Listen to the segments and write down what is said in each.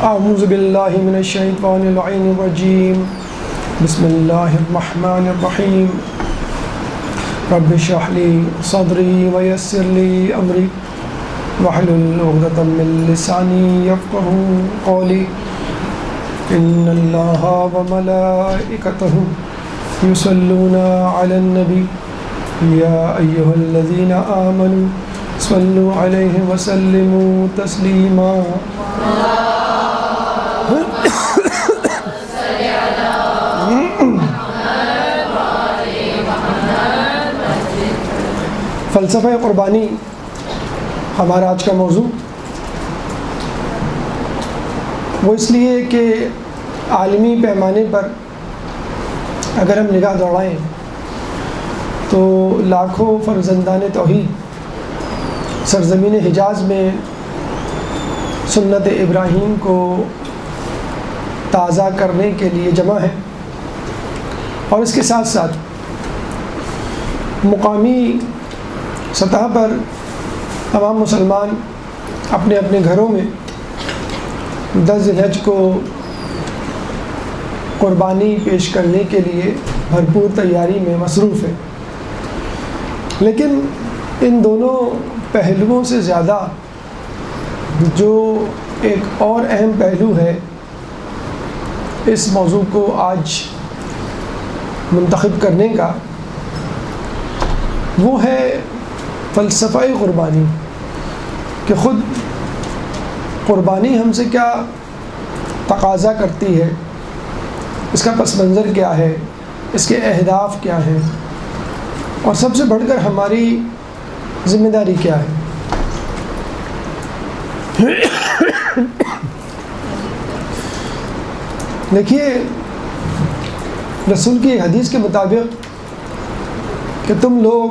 اعوذ باللہ من الشیطان اللعین الرجیم بسم اللہ الرحمن الرحیم رب اشرح لی صدری ویسر لی امری واحلل عقدۃ من لسانی یفقہوا قولی ان اللہ وملائکتہ یصلون علی النبی یا ایہا الذین آمنوا صلوا علیہ وسلموا تسلیما فلسفہ قربانی ہمارا آج کا موضوع، وہ اس لیے کہ عالمی پیمانے پر اگر ہم نگاہ دوڑائیں تو لاکھوں فرزندان توحید سرزمین حجاز میں سنت ابراہیم کو تازہ کرنے کے لیے جمع ہیں، اور اس کے ساتھ ساتھ مقامی سطح پر تمام مسلمان اپنے اپنے گھروں میں 10 ذی الحج کو قربانی پیش کرنے کے لیے بھرپور تیاری میں مصروف ہے۔ لیکن ان دونوں پہلوؤں سے زیادہ جو ایک اور اہم پہلو ہے اس موضوع کو آج منتخب کرنے کا، وہ ہے فلسفہ قربانی، کہ خود قربانی ہم سے کیا تقاضا کرتی ہے، اس کا پس منظر کیا ہے، اس کے اہداف کیا ہیں، اور سب سے بڑھ کر ہماری ذمہ داری کیا ہے۔ دیکھیے، رسول کی حدیث کے مطابق کہ تم لوگ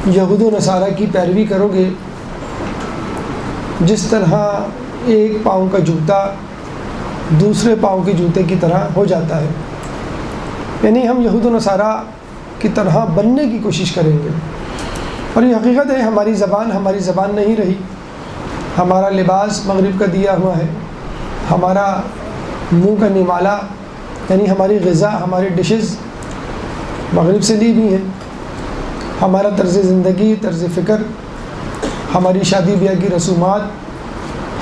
یہود و نصارہ کی پیروی کرو گے جس طرح ایک پاؤں کا جوتا دوسرے پاؤں کے جوتے کی طرح ہو جاتا ہے، یعنی ہم یہود و نصارہ کی طرح بننے کی کوشش کریں گے۔ اور یہ حقیقت ہے، ہماری زبان نہیں رہی، ہمارا لباس مغرب کا دیا ہوا ہے، ہمارا منہ کا نوالا یعنی ہماری غذا، ہماری ڈشز مغرب سے لی ہوئی ہیں، ہمارا طرز زندگی، طرز فکر، ہماری شادی بیاہ کی رسومات،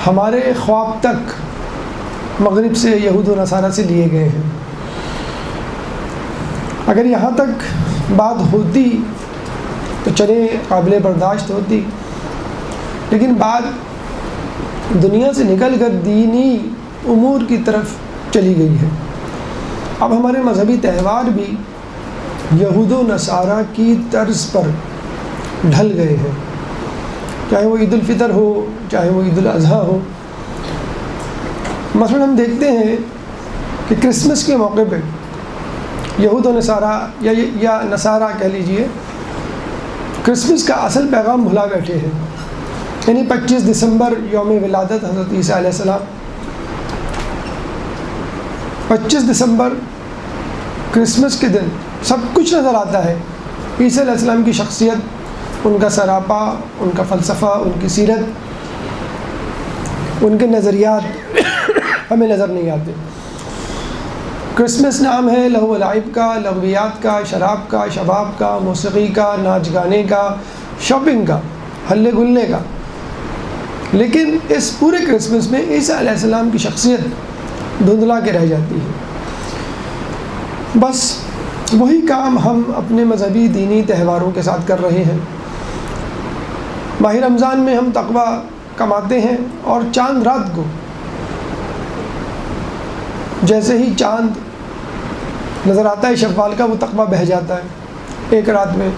ہمارے خواب تک مغرب سے، یہود و نصارہ سے لیے گئے ہیں۔ اگر یہاں تک بات ہوتی تو چلے قابل برداشت ہوتی، لیکن بات دنیا سے نکل کر دینی امور کی طرف چلی گئی ہے۔ اب ہمارے مذہبی تہوار بھی یہود و نصارہ کی طرز پر ڈھل گئے ہیں، چاہے وہ عید الفطر ہو، چاہے وہ عید الاضحیٰ ہو۔ مثلا ہم دیکھتے ہیں کہ کرسمس کے موقع پہ یہود و نصارہ یا نصارہ کہہ لیجئے، کرسمس کا اصل پیغام بھلا بیٹھے ہیں، یعنی 25 دسمبر یوم ولادت حضرت عیسیٰ علیہ السلام، 25 دسمبر کرسمس کے دن سب کچھ نظر آتا ہے، عیسیٰ علیہ السلام کی شخصیت، ان کا سراپا، ان کا فلسفہ، ان کی سیرت، ان کے نظریات ہمیں نظر نہیں آتے۔ کرسمس نام ہے لہو و لعب کا، لغویات کا، شراب کا، شباب کا، موسیقی کا، ناچ گانے کا، شاپنگ کا، ہلے گلے کا، لیکن اس پورے کرسمس میں عیسیٰ علیہ السلام کی شخصیت دھندلا کے رہ جاتی ہے۔ بس وہی کام ہم اپنے مذہبی دینی تہواروں کے ساتھ کر رہے ہیں۔ ماہ رمضان میں ہم تقویٰ کماتے ہیں، اور چاند رات کو جیسے ہی چاند نظر آتا ہے شوال کا، وہ تقویٰ بہہ جاتا ہے ایک رات میں،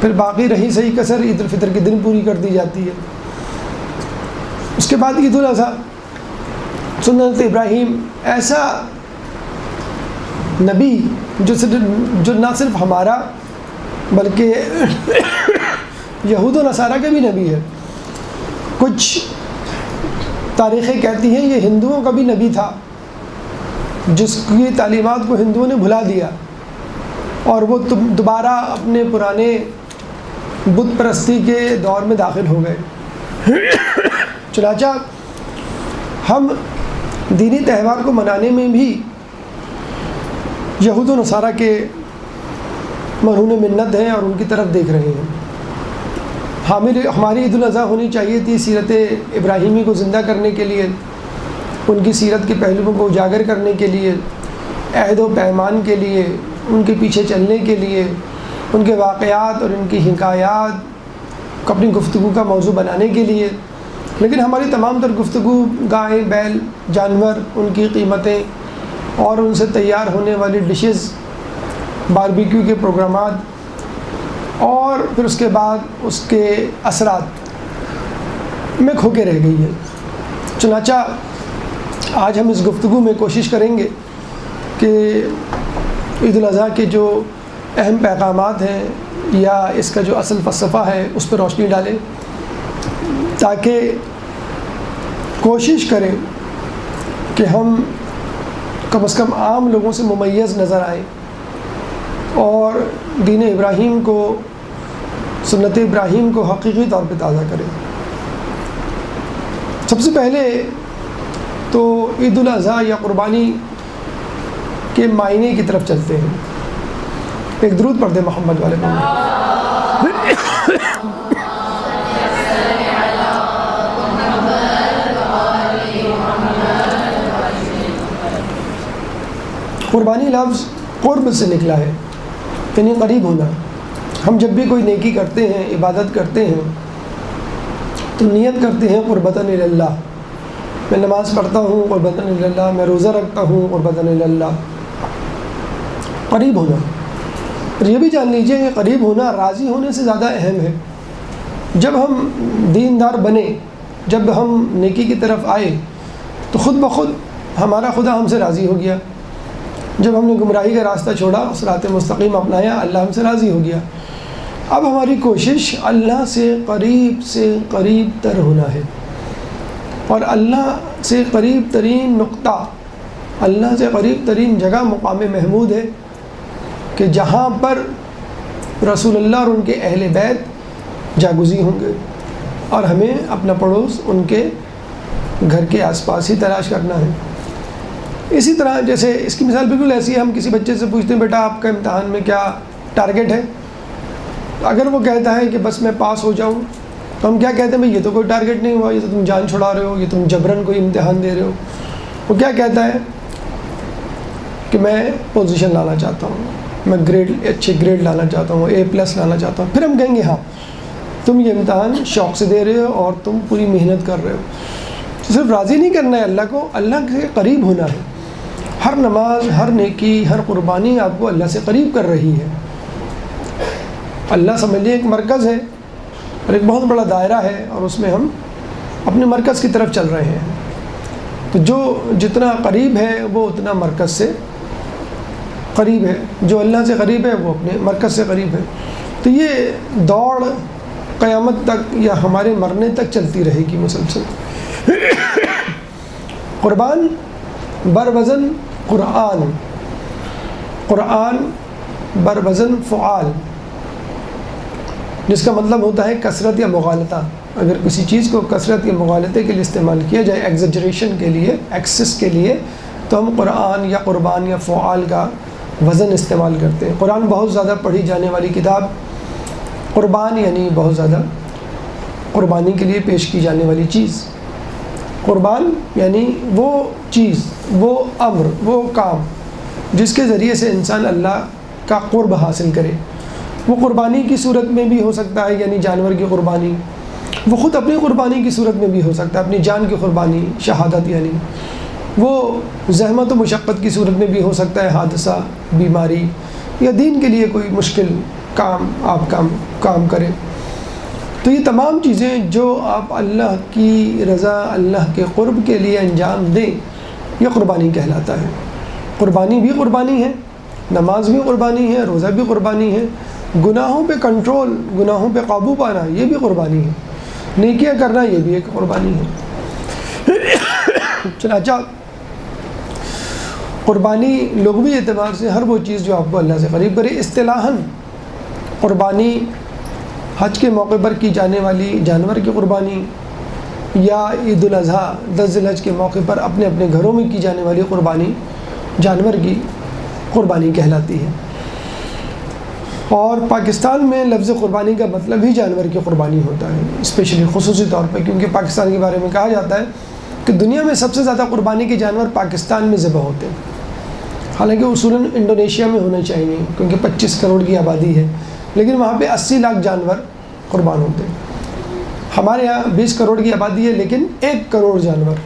پھر باقی رہی صحیح کسر عید الفطر کے دن پوری کر دی جاتی ہے۔ اس کے بعد عید الاضحیٰ، سنت ابراہیم، ایسا نبی جو نہ صرف ہمارا بلکہ یہود و نصارہ کا بھی نبی ہے۔ کچھ تاریخیں کہتی ہیں یہ ہندوؤں کا بھی نبی تھا، جس کی تعلیمات کو ہندوؤں نے بھلا دیا، اور وہ دوبارہ اپنے پرانے بت پرستی کے دور میں داخل ہو گئے۔ چنانچہ ہم دینی تہوار کو منانے میں بھی یہود و نصارہ کے مرہون منت ہیں اور ان کی طرف دیکھ رہے ہیں. ہماری عید الاضحیٰ ہونی چاہیے تھی سیرت ابراہیمی کو زندہ کرنے کے لیے، ان کی سیرت کے پہلوؤں کو اجاگر کرنے کے لیے، عہد و پیمان کے لیے، ان کے پیچھے چلنے کے لیے، ان کے واقعات اور ان کی حکایات کو اپنی گفتگو کا موضوع بنانے کے لیے. لیکن ہماری تمام تر گفتگو گائے، بیل، جانور، ان کی قیمتیں اور ان سے تیار ہونے والی ڈشز، باربیکیو کے پروگرامات اور پھر اس کے بعد اس کے اثرات میں کھو کے رہ گئی ہے. چنانچہ آج ہم اس گفتگو میں کوشش کریں گے کہ عید الاضحیٰ کے جو اہم پیغامات ہیں یا اس کا جو اصل فلسفہ ہے اس پر روشنی ڈالیں، تاکہ کوشش کریں کہ ہم کم از کم عام لوگوں سے ممیز نظر آئیں اور دین ابراہیم کو، سنت ابراہیم کو حقیقی طور پہ تازہ کریں. سب سے پہلے تو عید الاضحیٰ یا قربانی کے معنی کی طرف چلتے ہیں. ایک درود پڑھ دیں محمد والے قربانی لفظ قرب سے نکلا ہے، یعنی قریب ہونا. ہم جب بھی کوئی نیکی کرتے ہیں، عبادت کرتے ہیں، تو نیت کرتے ہیں قربتاً اللہ. میں نماز پڑھتا ہوں قربتاً اللہ، میں روزہ رکھتا ہوں قربتاً اللہ. قریب ہونا. اور یہ بھی جان لیجیے کہ قریب ہونا راضی ہونے سے زیادہ اہم ہے. جب ہم دیندار بنے، جب ہم نیکی کی طرف آئے، تو خود بخود ہمارا خدا ہم سے راضی ہو گیا. جب ہم نے گمراہی کا راستہ چھوڑا، صراط مستقیم اپنایا، اللہ ہم سے راضی ہو گیا. اب ہماری کوشش اللہ سے قریب تر ہونا ہے. اور اللہ سے قریب ترین نقطہ، اللہ سے قریب ترین جگہ مقام محمود ہے کہ جہاں پر رسول اللہ اور ان کے اہل بیت جاگزی ہوں گے، اور ہمیں اپنا پڑوس ان کے گھر کے آس پاس ہی تلاش کرنا ہے. اسی طرح جیسے اس کی مثال بالکل ایسی ہے، ہم کسی بچے سے پوچھتے ہیں بیٹا آپ کا امتحان میں کیا ٹارگٹ ہے؟ اگر وہ کہتا ہے کہ بس میں پاس ہو جاؤں، تو ہم کیا کہتے ہیں بھئی یہ تو کوئی ٹارگٹ نہیں ہوا، یہ تو تم جان چھڑا رہے ہو، یہ تم جبرن کوئی امتحان دے رہے ہو. وہ کیا کہتا ہے کہ میں پوزیشن لانا چاہتا ہوں، میں اچھے گریڈ لانا چاہتا ہوں، A+ لانا چاہتا ہوں. پھر ہم کہیں گے ہاں تم یہ امتحان شوق سے دے رہے ہو اور تم پوری محنت کر رہے ہو. صرف راضی نہیں کرنا ہے اللہ کو، اللہ کے قریب ہونا ہے. ہر نماز، ہر نیکی، ہر قربانی آپ کو اللہ سے قریب کر رہی ہے. اللہ سمجھیے ایک مرکز ہے اور ایک بہت بڑا دائرہ ہے، اور اس میں ہم اپنے مرکز کی طرف چل رہے ہیں. تو جو جتنا قریب ہے وہ اتنا مرکز سے قریب ہے، جو اللہ سے قریب ہے وہ اپنے مرکز سے قریب ہے. تو یہ دوڑ قیامت تک یا ہمارے مرنے تک چلتی رہے گی مسلسل. قربان بروزن قرآن، قرآن بروزن فعال، جس کا مطلب ہوتا ہے کثرت یا مغالطہ. اگر کسی چیز کو کثرت یا مغالطے کے لیے استعمال کیا جائے، ایگزیجریشن کے لیے، ایکسس کے لیے، تو ہم قرآن یا قربان یا فعال کا وزن استعمال کرتے ہیں. قرآن بہت زیادہ پڑھی جانے والی کتاب، قربان یعنی بہت زیادہ قربانی کے لیے پیش کی جانے والی چیز. قربان یعنی وہ چیز، وہ امر، وہ کام جس کے ذریعے سے انسان اللہ کا قرب حاصل کرے. وہ قربانی کی صورت میں بھی ہو سکتا ہے، یعنی جانور کی قربانی. وہ خود اپنی قربانی کی صورت میں بھی ہو سکتا ہے، اپنی جان کی قربانی، شہادت یعنی. وہ زحمت و مشقت کی صورت میں بھی ہو سکتا ہے، حادثہ، بیماری، یا دین کے لیے کوئی مشکل کام آپ کام کریں. تو یہ تمام چیزیں جو آپ اللہ کی رضا، اللہ کے قرب کے لیے انجام دیں، یہ قربانی کہلاتا ہے. قربانی بھی قربانی ہے، نماز بھی قربانی ہے، روزہ بھی قربانی ہے، گناہوں پہ کنٹرول، گناہوں پہ قابو پانا یہ بھی قربانی ہے، نیکیاں کرنا یہ بھی ایک قربانی ہے. چنانچہ قربانی لغوی اعتبار سے ہر وہ چیز جو آپ کو اللہ سے قریب کرے. اصطلاحاً قربانی حج کے موقع پر کی جانے والی جانور کی قربانی، یا عید الاضحیٰ 10 ذی الحج کے موقع پر اپنے اپنے گھروں میں کی جانے والی قربانی جانور کی قربانی کہلاتی ہے۔ اور پاکستان میں لفظ قربانی کا مطلب ہی جانور کی قربانی ہوتا ہے، اسپیشلی خصوصی طور پہ، کیونکہ پاکستان کے بارے میں کہا جاتا ہے کہ دنیا میں سب سے زیادہ قربانی کے جانور پاکستان میں ذبح ہوتے ہیں، حالانکہ اصولاً انڈونیشیا میں ہونا چاہیے کیونکہ 25 کروڑ کی آبادی ہے، لیکن وہاں پہ 80 لاکھ جانور قربان ہوتے ہیں۔ ہمارے یہاں 20 کروڑ کی آبادی ہے لیکن 1 کروڑ جانور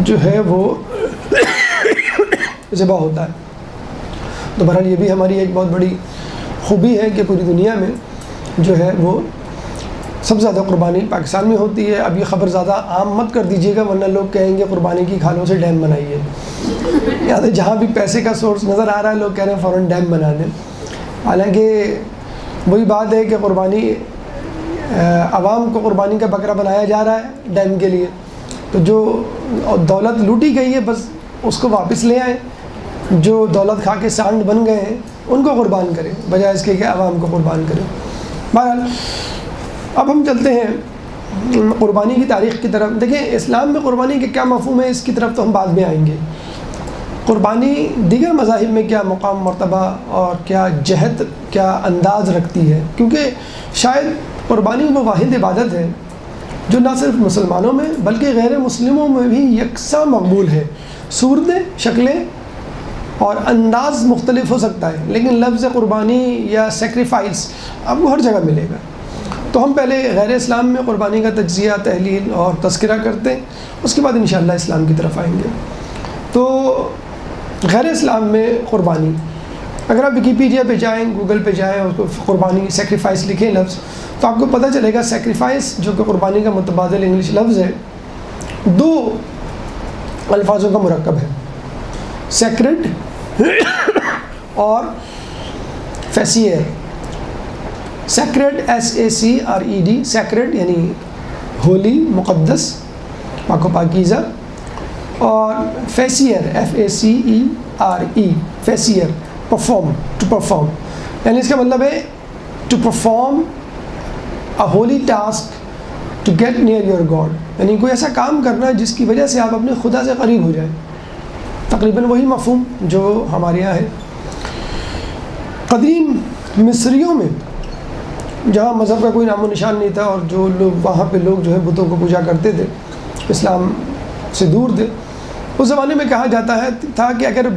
جو ہے وہ ذبح ہوتا ہے۔ تو بہرحال یہ بھی ہماری ایک بہت بڑی خوبی ہے کہ پوری دنیا میں جو ہے وہ سب سے زیادہ قربانی پاکستان میں ہوتی ہے۔ اب یہ خبر زیادہ عام مت کر دیجیے گا ورنہ لوگ کہیں گے قربانی کی کھالوں سے ڈیم بنائیے، یا تو جہاں بھی پیسے کا سورس نظر آ رہا ہے لوگ کہہ رہے ہیں فوراً ڈیم بنا دیں۔ حالانکہ وہی بات ہے کہ قربانی عوام کو قربانی کا بکرا بنایا جا رہا ہے ڈیم کے لیے، تو جو دولت لوٹی گئی ہے بس اس کو واپس لے آئیں، جو دولت کھا کے سانڈ بن گئے ہیں ان کو قربان کریں بجائے اس کے کہ عوام کو قربان کریں۔ بہرحال اب ہم چلتے ہیں قربانی کی تاریخ کی طرف۔ دیکھیں اسلام میں قربانی کے کیا مفہوم ہے اس کی طرف تو ہم بعد میں آئیں گے۔ قربانی دیگر مذاہب میں کیا مقام مرتبہ اور کیا جہت کیا انداز رکھتی ہے، کیونکہ شاید قربانی وہ واحد عبادت ہے جو نہ صرف مسلمانوں میں بلکہ غیر مسلموں میں بھی یکساں مقبول ہے۔ صورتیں، شکلیں اور انداز مختلف ہو سکتا ہے لیکن لفظ قربانی یا سیکریفائس آپ کو ہر جگہ ملے گا۔ تو ہم پہلے غیر اسلام میں قربانی کا تجزیہ، تحلیل اور تذکرہ کرتے ہیں، اس کے بعد انشاءاللہ اسلام کی طرف آئیں گے۔ تو غیر اسلام میں قربانی، اگر آپ ویکیپیڈیا پہ جائیں، گوگل پہ جائیں اور قربانی سیکریفائس لکھیں لفظ، تو آپ کو پتہ چلے گا سیکریفائس جو کہ قربانی کا متبادل انگلش لفظ ہے 2 الفاظوں کا مرکب ہے، سیکرڈ اور فیسیئر۔ سیکرڈ SACRED، سیکرڈ یعنی ہولی، مقدس، پاک و پاکیزہ، اور فیسیئر FACERE، فیسیئر پرفارم، ٹو پرفارم، یعنی اس کا مطلب ہے to perform a holy task to get near your God, یعنی کوئی ایسا کام کرنا جس کی وجہ سے آپ اپنے خدا سے قریب ہو جائیں۔ تقریباً وہی مفہوم جو ہمارے یہاں ہے۔ قدیم مصریوں میں جہاں مذہب کا کوئی نام و نشان نہیں تھا اور جو لوگ وہاں پہ لوگ جو ہے بتوں کو پوجا کرتے تھے، اسلام سے دور تھے، اس زمانے میں کہا جاتا تھا کہ اگر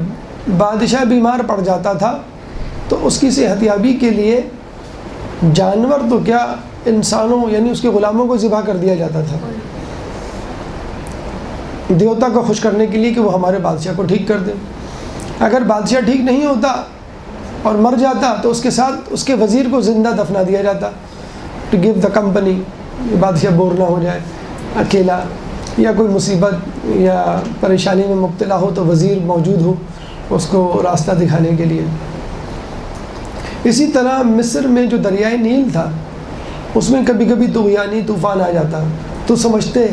بادشاہ بیمار پڑ جاتا تھا تو اس کی صحت یابی کے لیے جانور تو کیا انسانوں یعنی اس کے غلاموں کو ذبح کر دیا جاتا تھا، دیوتا کو خوش کرنے کے لیے کہ وہ ہمارے بادشاہ کو ٹھیک کر دیں۔ اگر بادشاہ ٹھیک نہیں ہوتا اور مر جاتا تو اس کے ساتھ اس کے وزیر کو زندہ دفنا دیا جاتا، ٹو گیو دا کمپنی، بادشاہ بور نہ ہو جائے اکیلا، یا کوئی مصیبت یا پریشانی میں مبتلا ہو تو وزیر موجود ہو اس کو راستہ دکھانے کے لیے۔ اسی طرح مصر میں جو دریائے نیل تھا اس میں کبھی کبھی طغیانی طوفان آ جاتا تو سمجھتے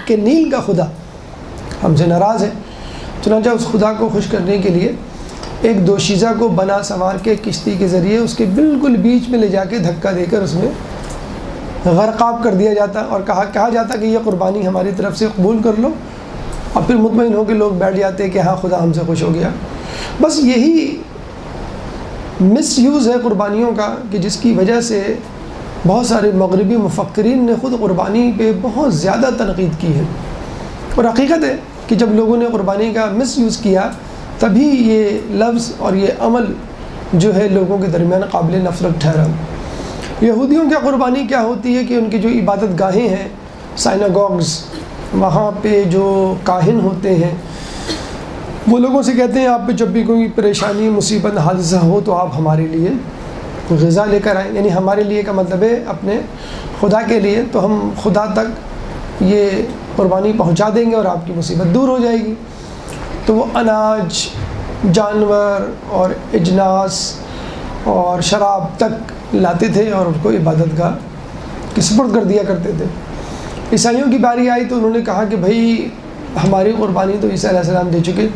کہ نیل کا خدا ہم سے ناراض ہے، چنانچہ اس خدا کو خوش کرنے کے لیے ایک دوشیزہ کو بنا سنوار کے کشتی کے ذریعے اس کے بالکل بیچ میں لے جا کے دھکا دے کر اس میں غرقاب کر دیا جاتا اور کہا جاتا کہ یہ قربانی ہماری طرف سے قبول کر لو، اور پھر مطمئن ہو کے لوگ بیٹھ جاتے کہ ہاں خدا ہم سے خوش ہو گیا۔ بس یہی مس یوز ہے قربانیوں کا کہ جس کی وجہ سے بہت سارے مغربی مفکرین نے خود قربانی پہ بہت زیادہ تنقید کی ہے، اور حقیقت ہے کہ جب لوگوں نے قربانی کا مس یوز کیا تبھی یہ لفظ اور یہ عمل جو ہے لوگوں کے درمیان قابل نفرت ٹھہرا۔ یہودیوں کی قربانی کیا ہوتی ہے کہ ان کی جو عبادت گاہیں ہیں، سائناگوگز، وہاں پہ جو کاہن ہوتے ہیں وہ لوگوں سے کہتے ہیں آپ پہ جب بھی کوئی پریشانی، مصیبت، حادثہ ہو تو آپ ہمارے لیے غذا لے کر آئیں، یعنی ہمارے لیے کا مطلب ہے اپنے خدا کے لیے، تو ہم خدا تک یہ قربانی پہنچا دیں گے اور آپ کی مصیبت دور ہو جائے گی۔ تو وہ اناج، جانور اور اجناس اور شراب تک لاتے تھے اور ان کو عبادت گاہ کی سپرد کر دیا کرتے تھے۔ عیسائیوں کی باری آئی تو انہوں نے کہا کہ بھائی ہماری قربانی تو عیسیٰ علیہ السلام دے چکے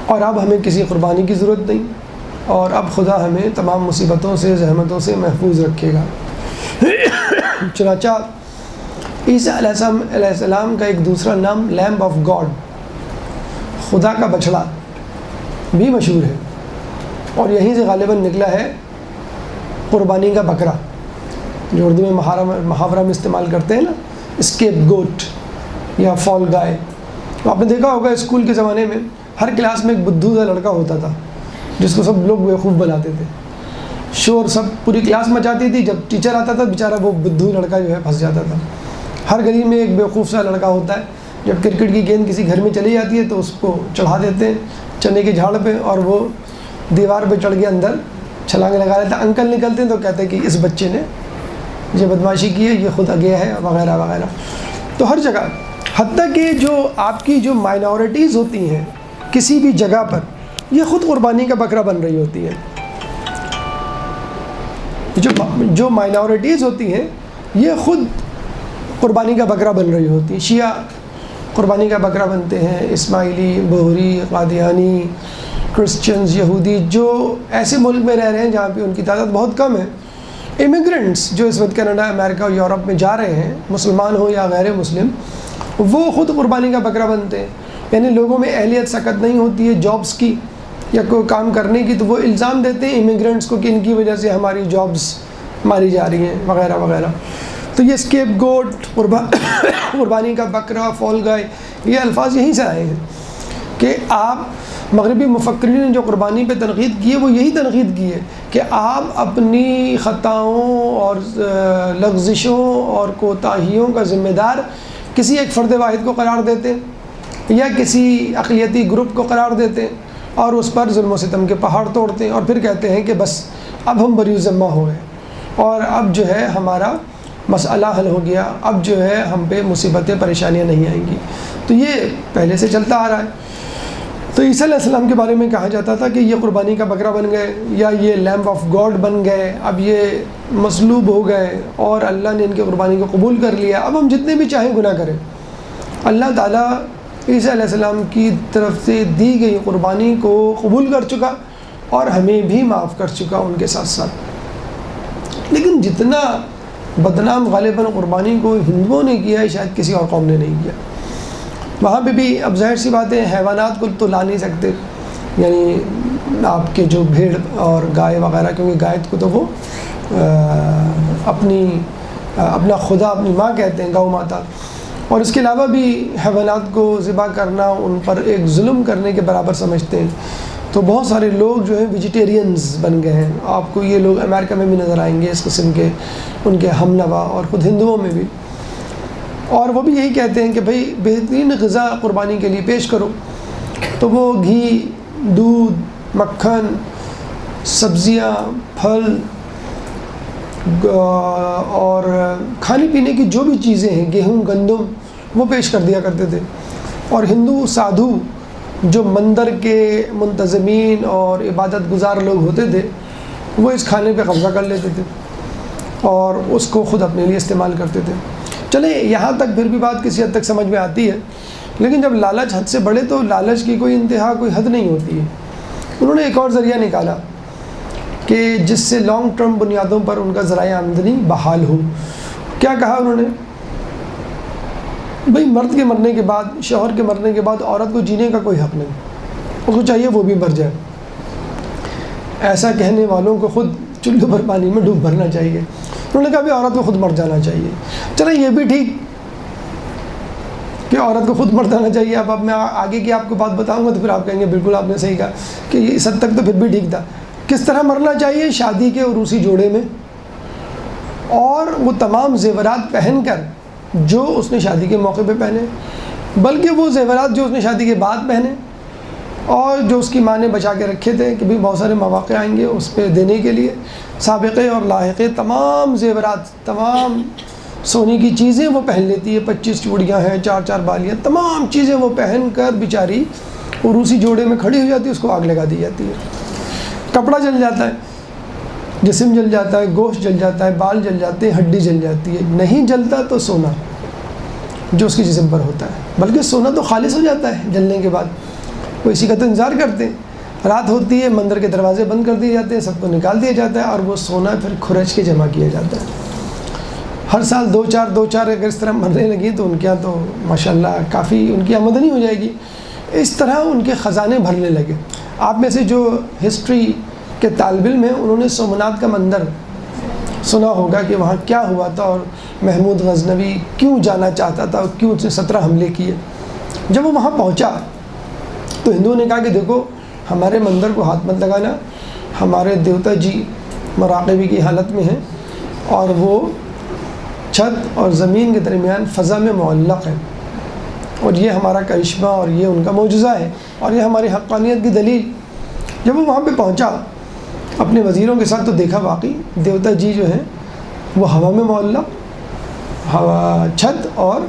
اور اب ہمیں کسی قربانی کی ضرورت نہیں، اور اب خدا ہمیں تمام مصیبتوں سے، زحمتوں سے محفوظ رکھے گا۔ چنانچہ عیسیٰ علیہ السلام کا ایک دوسرا نام لیمب آف گاڈ، خدا کا بچڑا بھی مشہور ہے، اور یہیں سے غالباً نکلا ہے قربانی کا بکرا، جو اردو میں محاورہ میں استعمال کرتے ہیں نا، اسکیپ گوٹ یا فال گائے۔ آپ نے دیکھا ہوگا اسکول کے زمانے میں ہر کلاس میں ایک بدھو سا لڑکا ہوتا تھا جس کو سب لوگ بیوقوف بناتے تھے، شور سب پوری کلاس مچاتی تھی، جب ٹیچر آتا تھا بیچارہ وہ بدھو لڑکا جو ہے پھنس جاتا تھا۔ ہر گلی میں ایک بیوقوف سا لڑکا ہوتا ہے، جب کرکٹ کی گیند کسی گھر میں چلی جاتی ہے تو اس کو چڑھا دیتے ہیں چنے کے جھاڑ پہ، اور وہ دیوار پہ چڑھ کے اندر چھلانگیں لگا لیتا ہے۔ انکل نکلتے ہیں تو کہتے ہیں کہ اس بچے نے یہ بدماشی کی ہے، یہ خود گیا ہے، وغیرہ وغیرہ۔ تو ہر جگہ، حتیٰ کہ جو آپ کی جو مائنورٹیز ہوتی ہیں کسی بھی جگہ پر، یہ خود قربانی کا بکرا بن رہی ہوتی ہے۔ جو مائنورٹیز ہوتی ہیں یہ خود قربانی کا بکرا بن رہی ہوتی ہیں۔ شیعہ قربانی کا بکرا بنتے ہیں، اسماعیلی، بہری، قادیانی، کرسچنز، یہودی، جو ایسے ملک میں رہ رہے ہیں جہاں پہ ان کی تعداد بہت کم ہے۔ امیگرنٹس جو اس وقت کینیڈا، امریکہ اور یورپ میں جا رہے ہیں، مسلمان ہوں یا غیر مسلم، وہ خود قربانی کا بکرا بنتے ہیں۔ یعنی لوگوں میں اہلیت سکت نہیں ہوتی ہے جابس کی یا کوئی کام کرنے کی، تو وہ الزام دیتے ہیں امیگرنٹس کو کہ ان کی وجہ سے ہماری جابس ماری جا رہی ہیں، وغیرہ وغیرہ۔ تو یہ اسکیپ گوٹ، قربانی کا بکرا، فال گائے، یہ الفاظ یہیں سے آئے ہیں کہ آپ مغربی مفکرین نے جو قربانی پہ تنقید کی ہے وہ یہی تنقید کی ہے کہ آپ اپنی خطاؤں اور لغزشوں اور کوتاہیوں کا ذمہ دار کسی ایک فرد واحد کو قرار دیتے یا کسی اقلیتی گروپ کو قرار دیتے اور اس پر ظلم و ستم کے پہاڑ توڑتے ہیں، اور پھر کہتے ہیں کہ بس اب ہم بری ذمہ ہو گئے اور اب جو ہے ہمارا مسئلہ حل ہو گیا، اب جو ہے ہم پہ مصیبتیں پریشانیاں نہیں آئیں گی۔ تو یہ پہلے سے چلتا آ رہا ہے۔ تو عیسیٰ علیہ السلام کے بارے میں کہا جاتا تھا کہ یہ قربانی کا بکرا بن گئے، یا یہ لیمب آف گاڈ بن گئے، اب یہ مصلوب ہو گئے اور اللہ نے ان کی قربانی کو قبول کر لیا، اب ہم جتنے بھی چاہیں گناہ کریں۔ اللہ تعالیٰ عیسیٰ علیہ السلام کی طرف سے دی گئی قربانی کو قبول کر چکا اور ہمیں بھی معاف کر چکا ان کے ساتھ ساتھ۔ لیکن جتنا بدنام غالباً قربانی کو ہندوؤں نے کیا ہے شاید کسی اور قوم نے نہیں کیا۔ وہاں پہ بھی اب ظاہر سی بات ہے حیوانات کو تو لا نہیں سکتے، یعنی آپ کے جو بھیڑ اور گائے وغیرہ، کیونکہ گائے کو تو وہ اپنا خدا، اپنی ماں کہتے ہیں، گاؤ ماتا، اور اس کے علاوہ بھی حیوانات کو ذبح کرنا ان پر ایک ظلم کرنے کے برابر سمجھتے ہیں۔ تو بہت سارے لوگ جو ہیں ویجیٹیرینز بن گئے ہیں۔ آپ کو یہ لوگ امریکہ میں بھی نظر آئیں گے اس قسم کے، ان کے ہم نوا، اور خود ہندوؤں میں بھی، اور وہ بھی یہی کہتے ہیں کہ بھئی بہترین غذا قربانی کے لیے پیش کرو، تو وہ گھی، دودھ، مکھن، سبزیاں، پھل اور کھانے پینے کی جو بھی چیزیں ہیں، گیہوں، گندم، وہ پیش کر دیا کرتے تھے۔ اور ہندو سادھو جو مندر کے منتظمین اور عبادت گزار لوگ ہوتے تھے، وہ اس کھانے پہ قبضہ کر لیتے تھے اور اس کو خود اپنے لیے استعمال کرتے تھے۔ چلیں یہاں تک پھر بھی بات کسی حد تک سمجھ میں آتی ہے، لیکن جب لالچ حد سے بڑھے تو لالچ کی کوئی انتہا، کوئی حد نہیں ہوتی ہے۔ انہوں نے ایک اور ذریعہ نکالا کہ جس سے لانگ ٹرم بنیادوں پر ان کا ذرائع آمدنی بحال ہو۔ کیا کہا انہوں نے؟ بھئی مرد کے مرنے کے بعد، شوہر کے مرنے کے بعد عورت کو جینے کا کوئی حق نہیں، اس کو چاہیے وہ بھی مر جائے۔ ایسا کہنے والوں کو خود چلو بھر پانی میں ڈوب مرنا چاہیے۔ انہوں نے کہا بھی عورت کو خود مر جانا چاہیے۔ چلیں یہ بھی ٹھیک کہ عورت کو خود مر جانا چاہیے۔ اب میں آگے کی آپ کو بات بتاؤں گا تو پھر آپ کہیں گے بالکل آپ نے صحیح کہا کہ یہ اس حد تک تو پھر بھی ٹھیک تھا۔ کس طرح مرنا چاہیے؟ شادی کے عروسی جوڑے میں، اور وہ تمام زیورات پہن کر جو اس نے شادی کے موقع پہ پہنے، بلکہ وہ زیورات جو اس نے شادی کے بعد پہنے اور جو اس کی ماں نے بچا کے رکھے تھے کہ بھی بہت سارے مواقع آئیں گے اس پہ دینے کے لیے، سابقے اور لاحقے تمام زیورات، تمام سونے کی چیزیں وہ پہن لیتی ہے۔ 25 چوڑیاں ہیں، 4 بالیاں، تمام چیزیں وہ پہن کر بیچاری عروسی جوڑے میں کھڑی ہو جاتی ہے، اس کو آگ لگا دی جاتی ہے۔ کپڑا جل جاتا ہے، جسم جل جاتا ہے، گوشت جل جاتا ہے، بال جل جاتے ہیں، ہڈی جل جاتی ہے۔ نہیں جلتا تو سونا جو اس کے جسم پر ہوتا ہے، بلکہ سونا تو خالص ہو جاتا ہے جلنے کے بعد۔ وہ اسی کا تو انتظار کرتے ہیں، رات ہوتی ہے، مندر کے دروازے بند کر دیے جاتے ہیں، سب کو نکال دیا جاتا ہے اور وہ سونا پھر کھرچ کے جمع کیا جاتا ہے۔ ہر سال دو چار اگر اس طرح مرنے لگی تو ان کے یہاں تو ماشاءاللہ کافی ان کی آمدنی ہو جائے گی. اس طرح ان کے خزانے بھرنے لگے. آپ میں سے جو ہسٹری کے طالب علم ہیں انہوں نے سومناتھ کا مندر سنا ہوگا کہ وہاں کیا ہوا تھا اور محمود غزنوی کیوں جانا چاہتا تھا اور کیوں اس نے 17 حملے کیے. جب وہ وہاں پہنچا تو ہندوؤں نے کہا کہ دیکھو ہمارے مندر کو ہاتھ مت لگانا, ہمارے دیوتا جی مراقبے کی حالت میں ہیں اور وہ چھت اور زمین کے درمیان فضا میں معلق ہے, اور یہ ہمارا کرشمہ اور یہ ان کا معجزہ ہے اور یہ ہماری حقانیت کی دلیل. جب وہ وہاں پہ پہنچا اپنے وزیروں کے ساتھ تو دیکھا واقعی دیوتا جی جو ہیں وہ ہوا میں معلق, ہوا چھت اور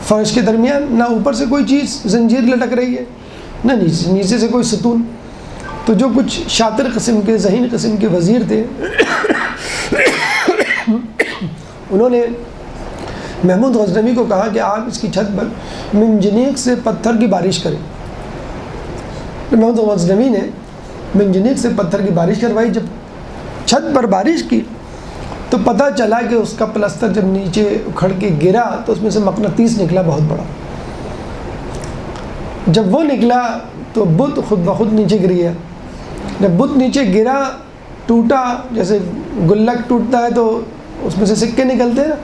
فرش کے درمیان, نہ اوپر سے کوئی چیز زنجیر لٹک رہی ہے نہ نیچے سے کوئی ستون. تو جو کچھ شاطر قسم کے ذہین قسم کے وزیر تھے انہوں نے محمود غزنوی کو کہا کہ آپ اس کی چھت پر منجنیق سے پتھر کی بارش کریں. محمود غزنوی نے منجنیق سے پتھر کی بارش کروائی. جب چھت پر بارش کی تو پتہ چلا کہ اس کا پلستر جب نیچے اکھڑ کے گرا تو اس میں سے مقناطیس نکلا بہت بڑا. جب وہ نکلا تو بت خود بخود نیچے گر گیا. جب بت نیچے گرا ٹوٹا, جیسے گلک ٹوٹتا ہے تو اس میں سے سکے نکلتے ہیں,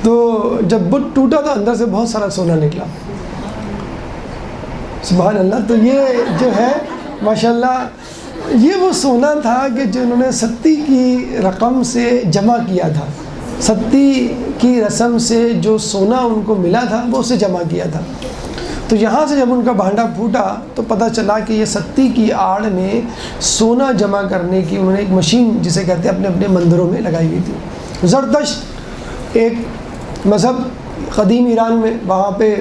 تو جب بت ٹوٹا تو اندر سے بہت سارا سونا نکلا. سبحان اللہ. تو یہ جو ہے ماشاءاللہ یہ وہ سونا تھا کہ جو انہوں نے ستی کی رقم سے جمع کیا تھا. ستی کی رسم سے جو سونا ان کو ملا تھا وہ اسے جمع کیا تھا. تو یہاں سے جب ان کا بھانڈا پھوٹا تو پتہ چلا کہ یہ ستی کی آڑ میں سونا جمع کرنے کی انہوں نے ایک مشین جسے کہتے ہیں اپنے اپنے مندروں میں لگائی ہوئی تھی. زرتشت ایک مذہب قدیم ایران میں, وہاں پہ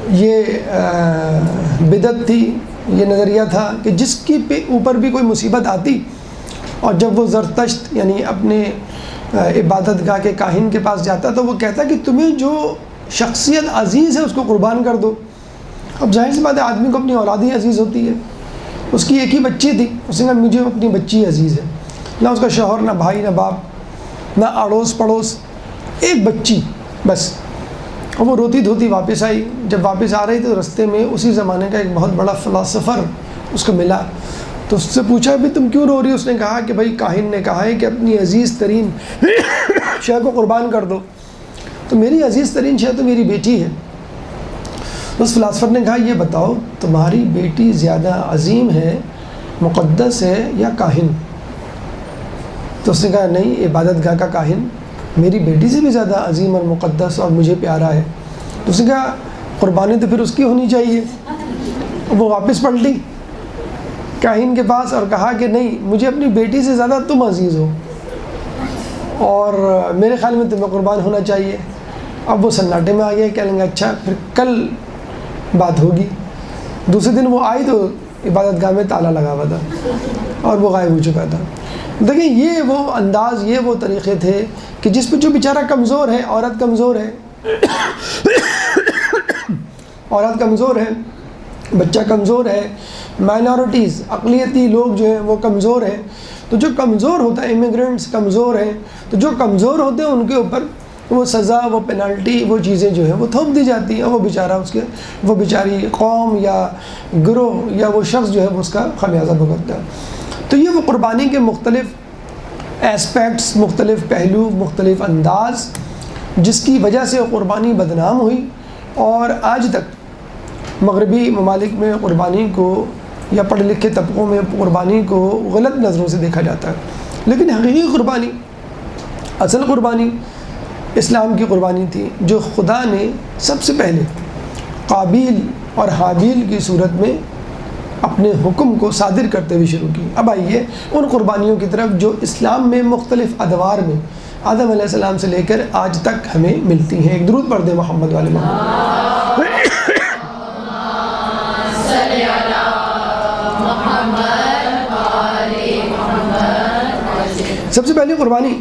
یہ بدعت تھی, یہ نظریہ تھا کہ جس کی اوپر بھی کوئی مصیبت آتی اور جب وہ زرتشت یعنی اپنے عبادت گاہ کے کاہن کے پاس جاتا تو وہ کہتا کہ تمہیں جو شخصیت عزیز ہے اس کو قربان کر دو. اب ظاہر سی بات ہے آدمی کو اپنی اولاد ہی عزیز ہوتی ہے. اس کی ایک ہی بچی تھی, اس نے کہا مجھے اپنی بچی عزیز ہے, نہ اس کا شوہر نہ بھائی نہ باپ نہ اڑوس پڑوس, ایک بچی بس. اور وہ روتی دھوتی واپس آئی. جب واپس آ رہی تھی تو رستے میں اسی زمانے کا ایک بہت بڑا فلاسفر اس کو ملا. تو اس سے پوچھا بھی تم کیوں رو رہی ہو؟ اس نے کہا کہ بھائی کاہن نے کہا ہے کہ اپنی عزیز ترین شے کو قربان کر دو, تو میری عزیز ترین شے تو میری بیٹی ہے. اس فلاسفر نے کہا یہ بتاؤ تمہاری بیٹی زیادہ عظیم ہے, مقدس ہے یا کاہن؟ تو اس نے کہا نہیں, عبادت گاہ کا کاہن میری بیٹی سے بھی زیادہ عظیم اور مقدس اور مجھے پیارا ہے. تو اس نے کہا قربانی تو پھر اس کی ہونی چاہیے. وہ واپس پلٹی کاہن کے پاس اور کہا کہ نہیں, مجھے اپنی بیٹی سے زیادہ تم عزیز ہو اور میرے خیال میں تمہیں قربان ہونا چاہیے. اب وہ سناٹے میں آ گیا, کہنے لگا اچھا پھر کل بات ہوگی. دوسرے دن وہ آئی تو عبادت گاہ میں تالا لگا ہوا تھا اور وہ غائب ہو چکا تھا. دیکھیں یہ وہ انداز, یہ وہ طریقے تھے کہ جس پہ جو بیچارہ کمزور ہے, عورت کمزور ہے, عورت کمزور ہے, بچہ کمزور ہے, مائنورٹیز اقلیتی لوگ جو ہیں وہ کمزور ہیں. تو جو کمزور ہوتا ہے, امیگرینٹس کمزور ہیں, تو جو کمزور ہوتے ہیں ان کے اوپر وہ سزا, وہ پینالٹی, وہ چیزیں جو ہیں وہ تھوپ دی جاتی ہیں. وہ بیچارہ اس کے وہ بیچاری قوم یا گروہ یا وہ شخص جو ہے وہ اس کا خمیازہ بھگتتا ہے. تو یہ وہ قربانی کے مختلف ایسپیکٹس, مختلف پہلو, مختلف انداز جس کی وجہ سے قربانی بدنام ہوئی. اور آج تک مغربی ممالک میں قربانی کو یا پڑھے لکھے طبقوں میں قربانی کو غلط نظروں سے دیکھا جاتا ہے. لیکن حقیقی قربانی, اصل قربانی اسلام کی قربانی تھی جو خدا نے سب سے پہلے قابیل اور حابیل کی صورت میں اپنے حکم کو صادر کرتے ہوئے شروع کی. اب آئیے ان قربانیوں کی طرف جو اسلام میں مختلف ادوار میں آدم علیہ السلام سے لے کر آج تک ہمیں ملتی ہیں. ایک درود پڑھ دیں محمد والے محمد. سب سے پہلی قربانی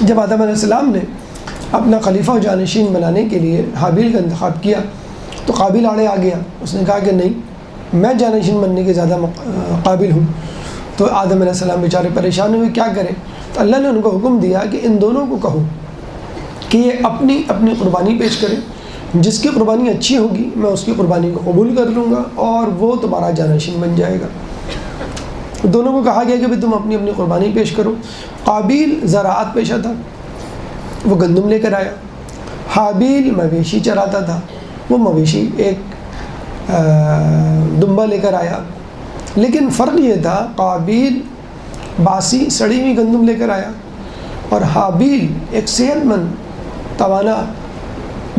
جب آدم علیہ السلام نے اپنا خلیفہ و جانشین بنانے کے لیے حابیل کا انتخاب کیا تو قابیل آڑے آ گیا. اس نے کہا کہ نہیں, میں جانشین بننے کے زیادہ قابل ہوں. تو آدم علیہ السلام بیچارے پریشان ہوئے، کیا کریں؟ تو اللہ نے ان کو حکم دیا کہ ان دونوں کو کہو کہ یہ اپنی اپنی قربانی پیش کریں، جس کی قربانی اچھی ہوگی میں اس کی قربانی کو قبول کر لوں گا اور وہ تمہارا جانشین بن جائے گا۔ دونوں کو کہا گیا کہ بھئی تم اپنی اپنی قربانی پیش کرو۔ قابیل زراعت پیشہ تھا، وہ گندم لے کر آیا۔ حابیل مویشی چراتا تھا، وہ مویشی ایک دمبا لے کر آیا۔ لیکن فرق یہ تھا، قابیل باسی سڑی ہوئی گندم لے کر آیا اور حابیل ایک صحت مند توانا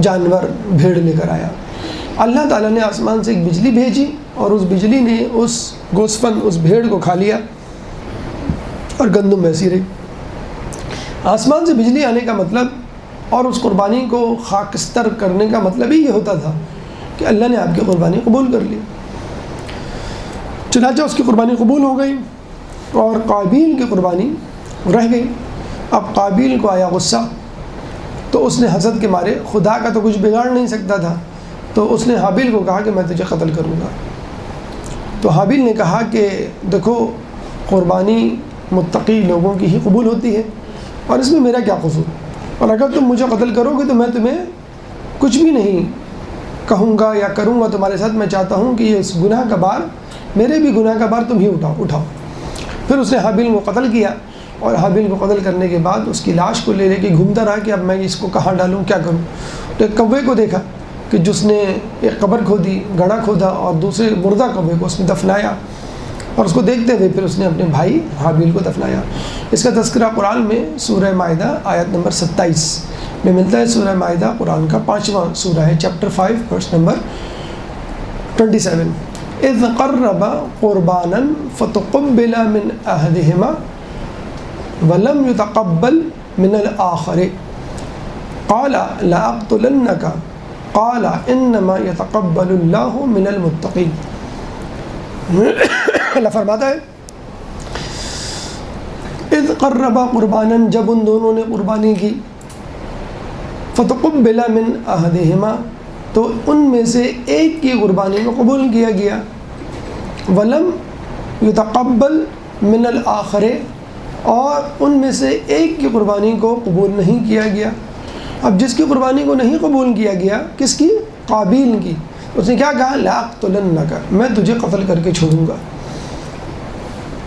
جانور بھیڑ لے کر آیا۔ اللہ تعالیٰ نے آسمان سے ایک بجلی بھیجی اور اس بجلی نے اس گوسفند، اس بھیڑ کو کھا لیا اور گندم ویسی رہی۔ آسمان سے بجلی آنے کا مطلب اور اس قربانی کو خاکستر کرنے کا مطلب ہی یہ ہوتا تھا کہ اللہ نے آپ کی قربانی قبول کر لی۔ چنانچہ اس کی قربانی قبول ہو گئی اور قابیل کی قربانی رہ گئی۔ اب قابیل کو آیا غصہ، تو اس نے حسد کے مارے، خدا کا تو کچھ بگاڑ نہیں سکتا تھا، تو اس نے حابیل کو کہا کہ میں تجھے قتل کروں گا۔ تو حابیل نے کہا کہ دیکھو، قربانی متقی لوگوں کی ہی قبول ہوتی ہے اور اس میں میرا کیا قصور، اور اگر تم مجھے قتل کرو گے تو میں تمہیں کچھ بھی نہیں کہوں گا یا کروں گا تمہارے ساتھ۔ میں چاہتا ہوں کہ یہ اس گناہ کا بار، میرے بھی گناہ کا بار تم ہی اٹھاؤ۔ پھر اس نے حابیل کو قتل کیا اور حابیل کو قتل کرنے کے بعد اس کی لاش کو لے کے گھومتا رہا کہ اب میں اس کو کہاں ڈالوں، کیا کروں۔ تو ایک کوے کو دیکھا کہ جس نے ایک قبر کھودی، گڑھا کھودا اور دوسرے مردہ کوے کو اس میں دفنایا، اور اس کو دیکھتے ہوئے پھر اس نے اپنے بھائی حابیل کو دفنایا۔ اس کا تذکرہ قرآن میں سورہ مائدہ آیت نمبر 27 میں ملتا ہے۔ سورہ مائدہ قرآن کا 5واں سورہ ہے، چیپٹر 5 ورس نمبر 27۔ اذ قربا قربانا فتقبل من احدہما ولم يتقبل من الآخر قال لأقتلنك قال انما يتقبل اللہ من المتقین۔ اللہ فرماتا ہے اذ قربا قربانا، جب ان دونوں نے قربانی کی، فتقبل من احدہما، تو ان میں سے ایک کی قربانی کو قبول کیا گیا، ولم یتقبل من الآخر، اور ان میں سے ایک کی قربانی کو قبول نہیں کیا گیا۔ اب جس کی قربانی کو نہیں قبول کیا گیا، کس کی؟ قابیل کی، اس نے کیا کہا؟ لأقتلنک، میں تجھے قتل کر کے چھوڑوں گا۔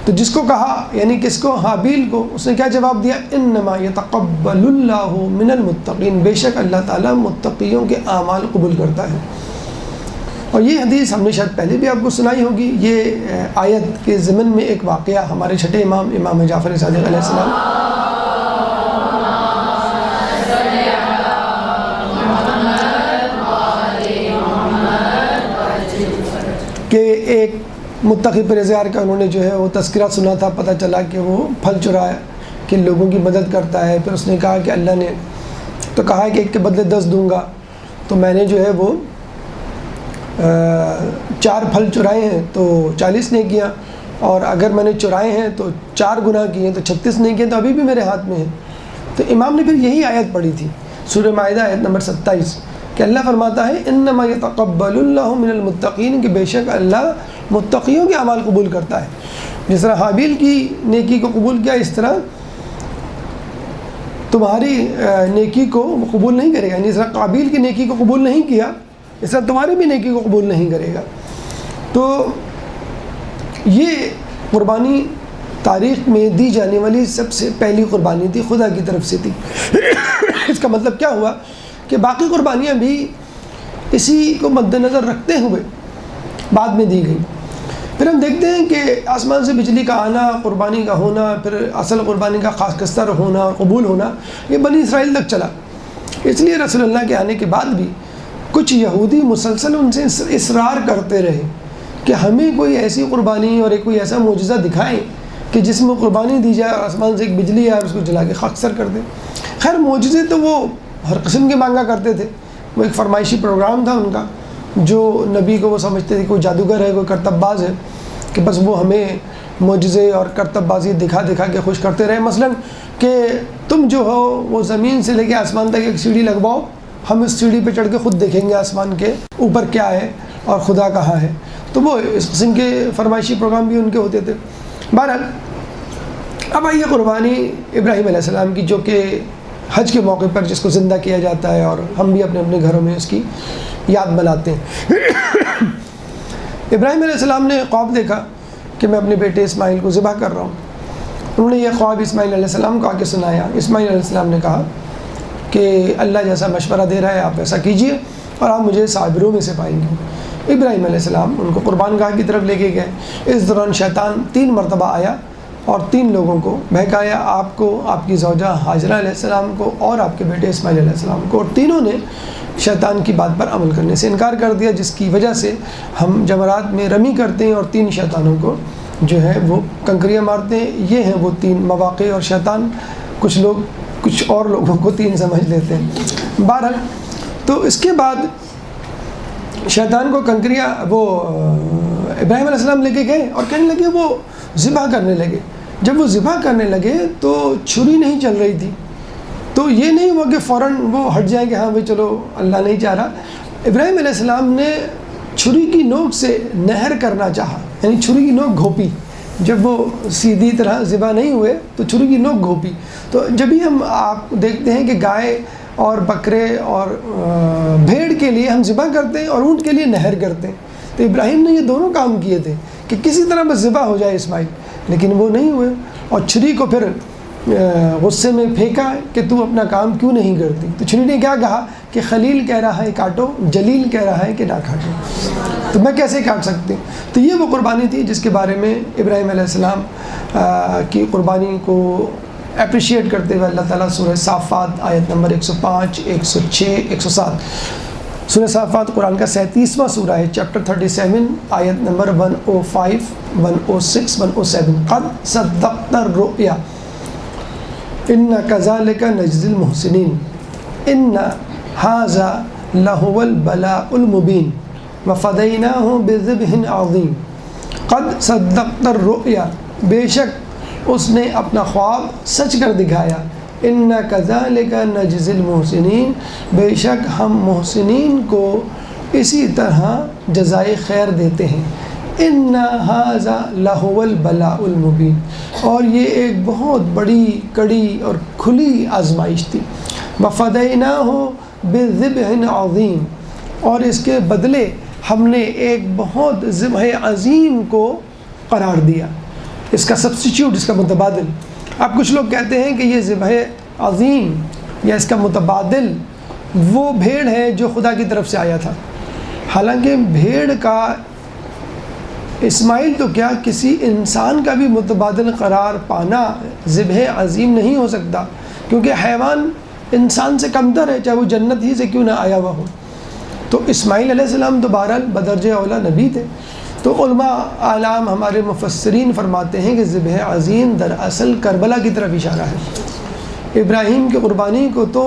تو جس کو کہا، یعنی کس کو؟ حابیل کو، اس نے کیا جواب دیا؟ انما یتقبل اللہ من المتقین، بے شک اللہ تعالیٰ متقیوں کے اعمال قبول کرتا ہے۔ اور یہ حدیث ہم نے شاید پہلے بھی آپ کو سنائی ہوگی۔ یہ آیت کے ضمن میں ایک واقعہ ہمارے چھٹے امام، امام جعفر صادق علیہ السلام کہ ایک متقی پرہیزگار کا انہوں نے جو ہے وہ تذکرہ سنا تھا، پتہ چلا کہ وہ پھل چرایا کہ لوگوں کی مدد کرتا ہے۔ پھر اس نے کہا کہ اللہ نے تو کہا ہے کہ ایک کے بدلے 10 دوں گا، تو میں نے جو ہے وہ 4 پھل چرائے ہیں تو 40 نے کیا، اور اگر میں نے چرائے ہیں تو 4 گناہ کیے ہیں تو 36 نہیں کیے، تو ابھی بھی میرے ہاتھ میں ہے۔ تو امام نے پھر یہی آیت پڑھی تھی، سورہ مائدہ آیت نمبر 27، کہ اللہ فرماتا ہے انما یتقبل اللہ من المتقین، کہ بے شک اللہ متقیوں کے اعمال قبول کرتا ہے۔ جس طرح حابیل کی نیکی کو قبول کیا، اس طرح تمہاری نیکی کو قبول نہیں کرے گا، یعنی جس طرح قابیل کی نیکی کو قبول نہیں کیا، اس طرح تمہاری بھی نیکی کو قبول نہیں کرے گا۔ تو یہ قربانی تاریخ میں دی جانے والی سب سے پہلی قربانی تھی، خدا کی طرف سے تھی۔ اس کا مطلب کیا ہوا کہ باقی قربانیاں بھی اسی کو مد نظر رکھتے ہوئے بعد میں دی گئی۔ پھر ہم دیکھتے ہیں کہ آسمان سے بجلی کا آنا، قربانی کا ہونا، پھر اصل قربانی کا خاکستر ہونا اور قبول ہونا، یہ بنی اسرائیل تک چلا۔ اس لیے رسول اللہ کے آنے کے بعد بھی کچھ یہودی مسلسل ان سے اصرار کرتے رہے کہ ہمیں کوئی ایسی قربانی اور کوئی ایسا معجزہ دکھائیں کہ جس میں قربانی دی جائے اور آسمان سے ایک بجلی آئے اور اس کو جلا کے خاکستر کر دیں۔ خیر معجزے تو وہ ہر قسم کے مانگا کرتے تھے، وہ ایک فرمائشی پروگرام تھا ان کا، جو نبی کو وہ سمجھتے تھے کوئی جادوگر ہے، کوئی کرتب باز ہے، کہ بس وہ ہمیں معجزے اور کرتب بازی دکھا دکھا کے خوش کرتے رہے۔ مثلا کہ تم جو ہو وہ زمین سے لے کے آسمان تک ایک سیڑھی لگواؤ، ہم اس سیڑھی پہ چڑھ کے خود دیکھیں گے آسمان کے اوپر کیا ہے اور خدا کہاں ہے۔ تو وہ اس قسم کے فرمائشی پروگرام بھی ان کے ہوتے تھے۔ بہرحال اب آئیے قربانی ابراہیم علیہ السلام کی، جو کہ حج کے موقع پر جس کو زندہ کیا جاتا ہے اور ہم بھی اپنے اپنے گھروں میں اس کی یاد مناتے ہیں۔ ابراہیم علیہ السلام نے خواب دیکھا کہ میں اپنے بیٹے اسماعیل کو ذبح کر رہا ہوں۔ انہوں نے یہ خواب اسماعیل علیہ السلام کو آ کے سنایا۔ اسماعیل علیہ السلام نے کہا کہ اللہ جیسا مشورہ دے رہا ہے آپ ایسا کیجئے اور آپ مجھے صابروں میں سے پائیں گے۔ ابراہیم علیہ السلام ان کو قربان گاہ کی طرف لے کے گئے۔ اس دوران شیطان 3 مرتبہ آیا اور 3 لوگوں کو بہکایا، آپ کو، آپ کی زوجہ حاجرہ علیہ السلام کو اور آپ کے بیٹے اسماعیل علیہ السلام کو، اور تینوں نے شیطان کی بات پر عمل کرنے سے انکار کر دیا، جس کی وجہ سے ہم جمرات میں رمی کرتے ہیں اور 3 شیطانوں کو جو ہے وہ کنکریاں مارتے ہیں۔ یہ ہیں وہ 3 مواقع، اور شیطان کچھ لوگ کچھ اور لوگوں کو 3 سمجھ لیتے ہیں۔ بہرحال تو اس کے بعد شیطان کو کنکریاں وہ ابراہیم علیہ السلام لے کے گئے اور کہنے لگے، وہ ذبح کرنے لگے۔ جب وہ ذبح کرنے لگے تو چھری نہیں چل رہی تھی، تو یہ نہیں ہوا کہ فوراً وہ ہٹ جائیں کہ ہاں بھائی چلو اللہ نہیں چاہ رہا۔ ابراہیم علیہ السلام نے چھری کی نوک سے نہر کرنا چاہا، یعنی چھری کی نوک گھوپی۔ جب وہ سیدھی طرح ذبح نہیں ہوئے تو چھری کی نوک گھوپی۔ تو جب بھی ہم آپ دیکھتے ہیں کہ گائے اور بکرے اور بھیڑ کے لیے ہم ذبح کرتے ہیں اور اونٹ کے لیے نہر کرتے ہیں، تو ابراہیم نے یہ دونوں کام کیے تھے کہ کسی طرح بس ذبح ہو جائے اسماعیل، لیکن وہ نہیں ہوئے، اور چھری کو پھر غصے میں پھینکا کہ تو اپنا کام کیوں نہیں کرتی۔ تو چھری نے کیا کہا کہ خلیل کہہ رہا ہے کاٹو، جلیل کہہ رہا ہے کہ نہ کاٹو، تو میں کیسے کاٹ سکتی ہوں۔ تو یہ وہ قربانی تھی جس کے بارے میں ابراہیم علیہ السلام کی قربانی کو اپریشیٹ کرتے ہوئے اللہ تعالیٰ سورہ صافات آیت نمبر 105، 106، 107، سورہ صافات قرآن کا 37واں سورہ ہے، چیپٹر 37 آیت نمبر 105، 106، 107۔ قد صدقت الرؤیا ان کذالک نجزی المحسنین ان ھذا لہو البلاء المبین وفدیناہ بذبح عظیم۔ قد صدقت الرؤیا، بے شک اس نے اپنا خواب سچ کر دکھایا۔ ان کذالک نجزی المحسنین، بے شک ہم محسنین کو اسی طرح جزائے خیر دیتے ہیں۔ ان ھذا لہو البلاء المبین، اور یہ ایک بہت بڑی کڑی اور کھلی آزمائش تھی۔ وفدیناہ بذبح عظیم، اور اس کے بدلے ہم نے ایک بہت ذبح عظیم کو قرار دیا، اس کا سبسٹیچیوٹ، اس کا متبادل۔ اب کچھ لوگ کہتے ہیں کہ یہ ذبح عظیم یا اس کا متبادل وہ بھیڑ ہے جو خدا کی طرف سے آیا تھا، حالانکہ بھیڑ کا اسماعیل تو کیا کسی انسان کا بھی متبادل قرار پانا ذبح عظیم نہیں ہو سکتا، کیونکہ حیوان انسان سے کمتر ہے، چاہے وہ جنت ہی سے کیوں نہ آیا ہوا ہو۔ تو اسماعیل علیہ السلام تو بہرحال بدرجہ اولیٰ نبی تھے۔ تو علماء اعلام ہمارے مفسرین فرماتے ہیں کہ ذبح عظیم دراصل کربلا کی طرف اشارہ ہے۔ ابراہیم کی قربانی کو تو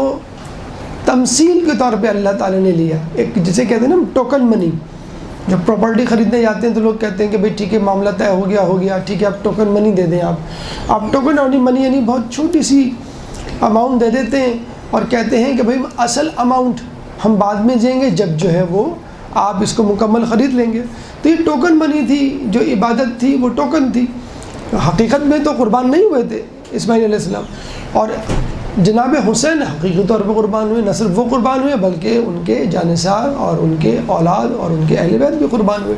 تمثیل کے طور پہ اللہ تعالیٰ نے لیا، ایک جسے کہتے ہیں نا ٹوکن منی۔ جب پراپرٹی خریدنے جاتے ہیں تو لوگ کہتے ہیں کہ بھئی ٹھیک ہے معاملہ طے ہو گیا، ٹھیک ہے آپ ٹوکن منی دے دیں۔ آپ ٹوکن منی یعنی بہت چھوٹی سی اماؤنٹ دے دیتے ہیں اور کہتے ہیں کہ بھئی اصل اماؤنٹ ہم بعد میں دیں گے جب جو ہے وہ آپ اس کو مکمل خرید لیں گے۔ تو یہ ٹوکن منی تھی، جو عبادت تھی وہ ٹوکن تھی، حقیقت میں تو قربان نہیں ہوئے تھے اسماعیل علیہ السلام۔ اور جناب حسین حقیقی طور پہ قربان ہوئے، نہ صرف وہ قربان ہوئے بلکہ ان کے جانثار اور ان کے اولاد اور ان کے اہل بیت بھی قربان ہوئے۔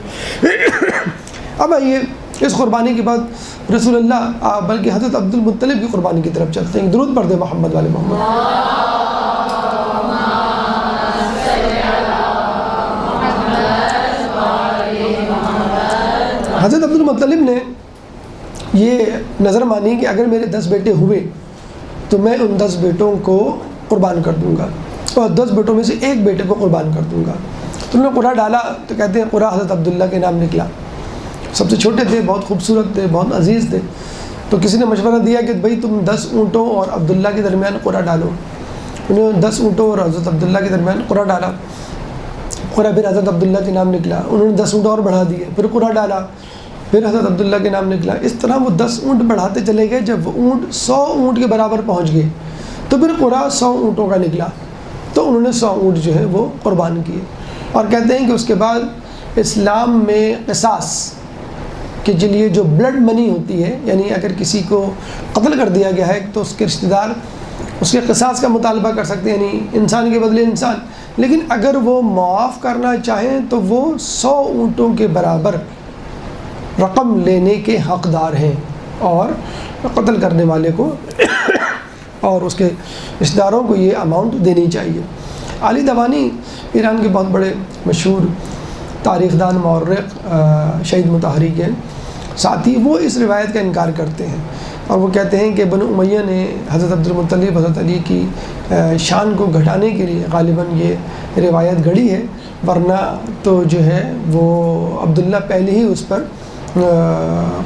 اب آئیے اس قربانی کے بعد رسول اللہ بلکہ حضرت عبد المطلب کی قربانی کی طرف چلتے ہیں۔ درود پڑھ دیں محمد والے محمد۔ حضرت عبد المطلب نے یہ نظر مانی کہ اگر میرے 10 بیٹے ہوئے تو میں ان 10 بیٹوں کو قربان کر دوں گا، اور 10 بیٹوں میں سے ایک بیٹے کو قربان کر دوں گا۔ تو انہوں نے قرہ ڈالا، تو کہتے ہیں قرہ حضرت عبداللہ کے نام نکلا۔ سب سے چھوٹے تھے، بہت خوبصورت تھے، بہت عزیز تھے۔ تو کسی نے مشورہ دیا کہ بھئی تم 10 اونٹوں اور عبداللہ کے درمیان قرہ ڈالو۔ انہوں نے 10 اونٹوں اور حضرت عبداللہ کے درمیان قرہ ڈالا۔ قرہ پھر حضرت عبداللہ کے نام نکلا، انہوں نے 10 اونٹ اور بڑھا دیے، پھر قرہ ڈالا، پھر حضرت عبداللہ کے نام نکلا۔ اس طرح وہ 10 اونٹ بڑھاتے چلے گئے۔ جب وہ اونٹ 100 اونٹ کے برابر پہنچ گئے تو پھر قرہ 100 اونٹوں کا نکلا، تو انہوں نے 100 اونٹ جو ہے وہ قربان کیے۔ اور کہتے ہیں کہ اس کے بعد اسلام میں قصاص کے لیے جو بلڈ منی ہوتی ہے، یعنی اگر کسی کو قتل کر دیا گیا ہے تو اس کے رشتہ دار اس کے قصاص کا مطالبہ کر سکتے ہیں، یعنی انسان کے بدلے انسان، لیکن اگر وہ معاف کرنا چاہیں تو وہ 100 اونٹوں کے برابر رقم لینے کے حقدار ہیں، اور قتل کرنے والے کو اور اس کے رشتہ داروں کو یہ اماؤنٹ دینی چاہیے۔ علی دوانی ایران کے بہت بڑے مشہور تاریخ دان، مورخ، شہید متحرک ہیں، ساتھ ہی وہ اس روایت کا انکار کرتے ہیں، اور وہ کہتے ہیں کہ بنو امیہ نے حضرت عبدالمطلب حضرت علی کی شان کو گھٹانے کے لیے غالباً یہ روایت گھڑی ہے، ورنہ تو جو ہے وہ عبداللہ پہلے ہی اس پر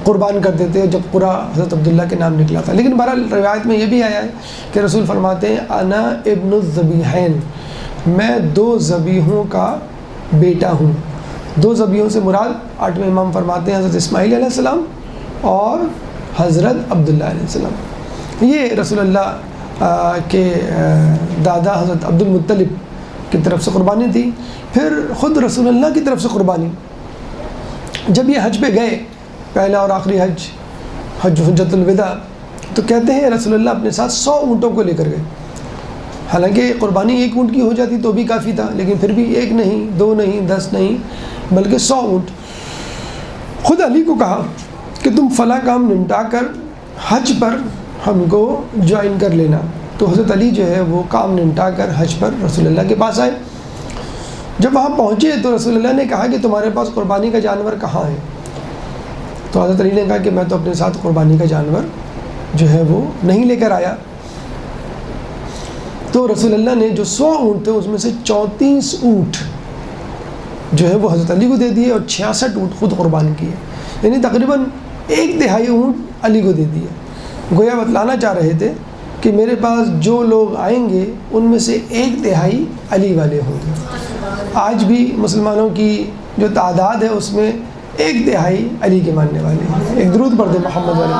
قربان کر دیتے جب پورا حضرت عبداللہ کے نام نکلا تھا۔ لیکن بہرحال روایت میں یہ بھی آیا ہے کہ رسول فرماتے ہیں انا ابن الذبیحین، میں 2 ذبیحوں کا بیٹا ہوں۔ 2 ذبیحوں سے مراد 8ویں امام فرماتے ہیں حضرت اسماعیل علیہ السلام اور حضرت عبداللہ علیہ السلام۔ یہ رسول اللہ کے دادا حضرت عبدالمطلب کی طرف سے قربانی تھی، پھر خود رسول اللہ کی طرف سے قربانی۔ جب یہ حج پہ گئے، پہلا اور آخری حج، حج حجۃ الوداع، تو کہتے ہیں رسول اللہ اپنے ساتھ 100 اونٹوں کو لے کر گئے۔ حالانکہ قربانی 1 اونٹ کی ہو جاتی تو بھی کافی تھا، لیکن پھر بھی 1 نہیں، 2 نہیں، 10 نہیں، بلکہ 100 اونٹ۔ خود علی کو کہا کہ تم فلاں کام نمٹا کر حج پر ہم کو جوائن کر لینا، تو حضرت علی جو ہے وہ کام نمٹا کر حج پر رسول اللہ کے پاس آئے۔ جب وہاں پہنچے تو رسول اللہ نے کہا کہ تمہارے پاس قربانی کا جانور کہاں ہے؟ تو حضرت علی نے کہا کہ میں تو اپنے ساتھ قربانی کا جانور جو ہے وہ نہیں لے کر آیا۔ تو رسول اللہ نے جو 100 اونٹ تھے اس میں سے 34 اونٹ جو ہے وہ حضرت علی کو دے دیے، اور 66 اونٹ خود قربان کیے، یعنی تقریباً 1/3 اونٹ علی کو دے دیے۔ گویا بتلانا چاہ رہے تھے کہ میرے پاس جو لوگ آئیں گے ان میں سے 1/3 علی والے ہوں گے۔ آج بھی مسلمانوں کی جو تعداد ہے اس میں 1/3 علی کے ماننے والے ہیں۔ ایک درود پڑھ دیں محمد والے۔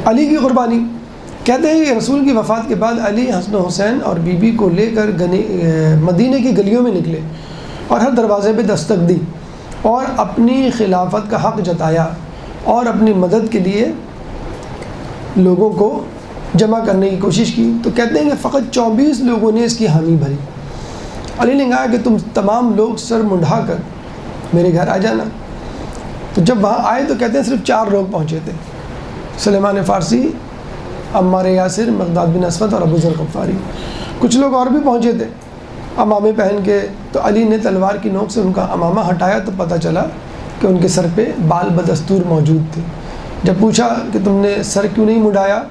علی کی قربانی، کہتے ہیں کہ رسول کی وفات کے بعد علی حسن و حسین اور بی بی کو لے کر مدینہ کی گلیوں میں نکلے اور ہر دروازے پہ دستک دی اور اپنی خلافت کا حق جتایا اور اپنی مدد کے لیے لوگوں کو جمع کرنے کی کوشش کی۔ تو کہتے ہیں کہ فقط 24 لوگوں نے اس کی حامی بھری۔ علی نے کہا کہ تم تمام لوگ سر منڈھا کر میرے گھر آ جانا۔ تو جب وہاں آئے تو کہتے ہیں صرف 4 لوگ پہنچے تھے، سلیمان فارسی، عمار یاسر، مقداد بن اسود اور ابو ذر غفاری۔ کچھ لوگ اور بھی پہنچے تھے امامے پہن کے، تو علی نے تلوار کی نوک سے ان کا امامہ ہٹایا تو پتہ چلا کہ ان کے سر پہ بال بدستور موجود تھے۔ جب پوچھا کہ تم نے سر کیوں نہیں مڈایا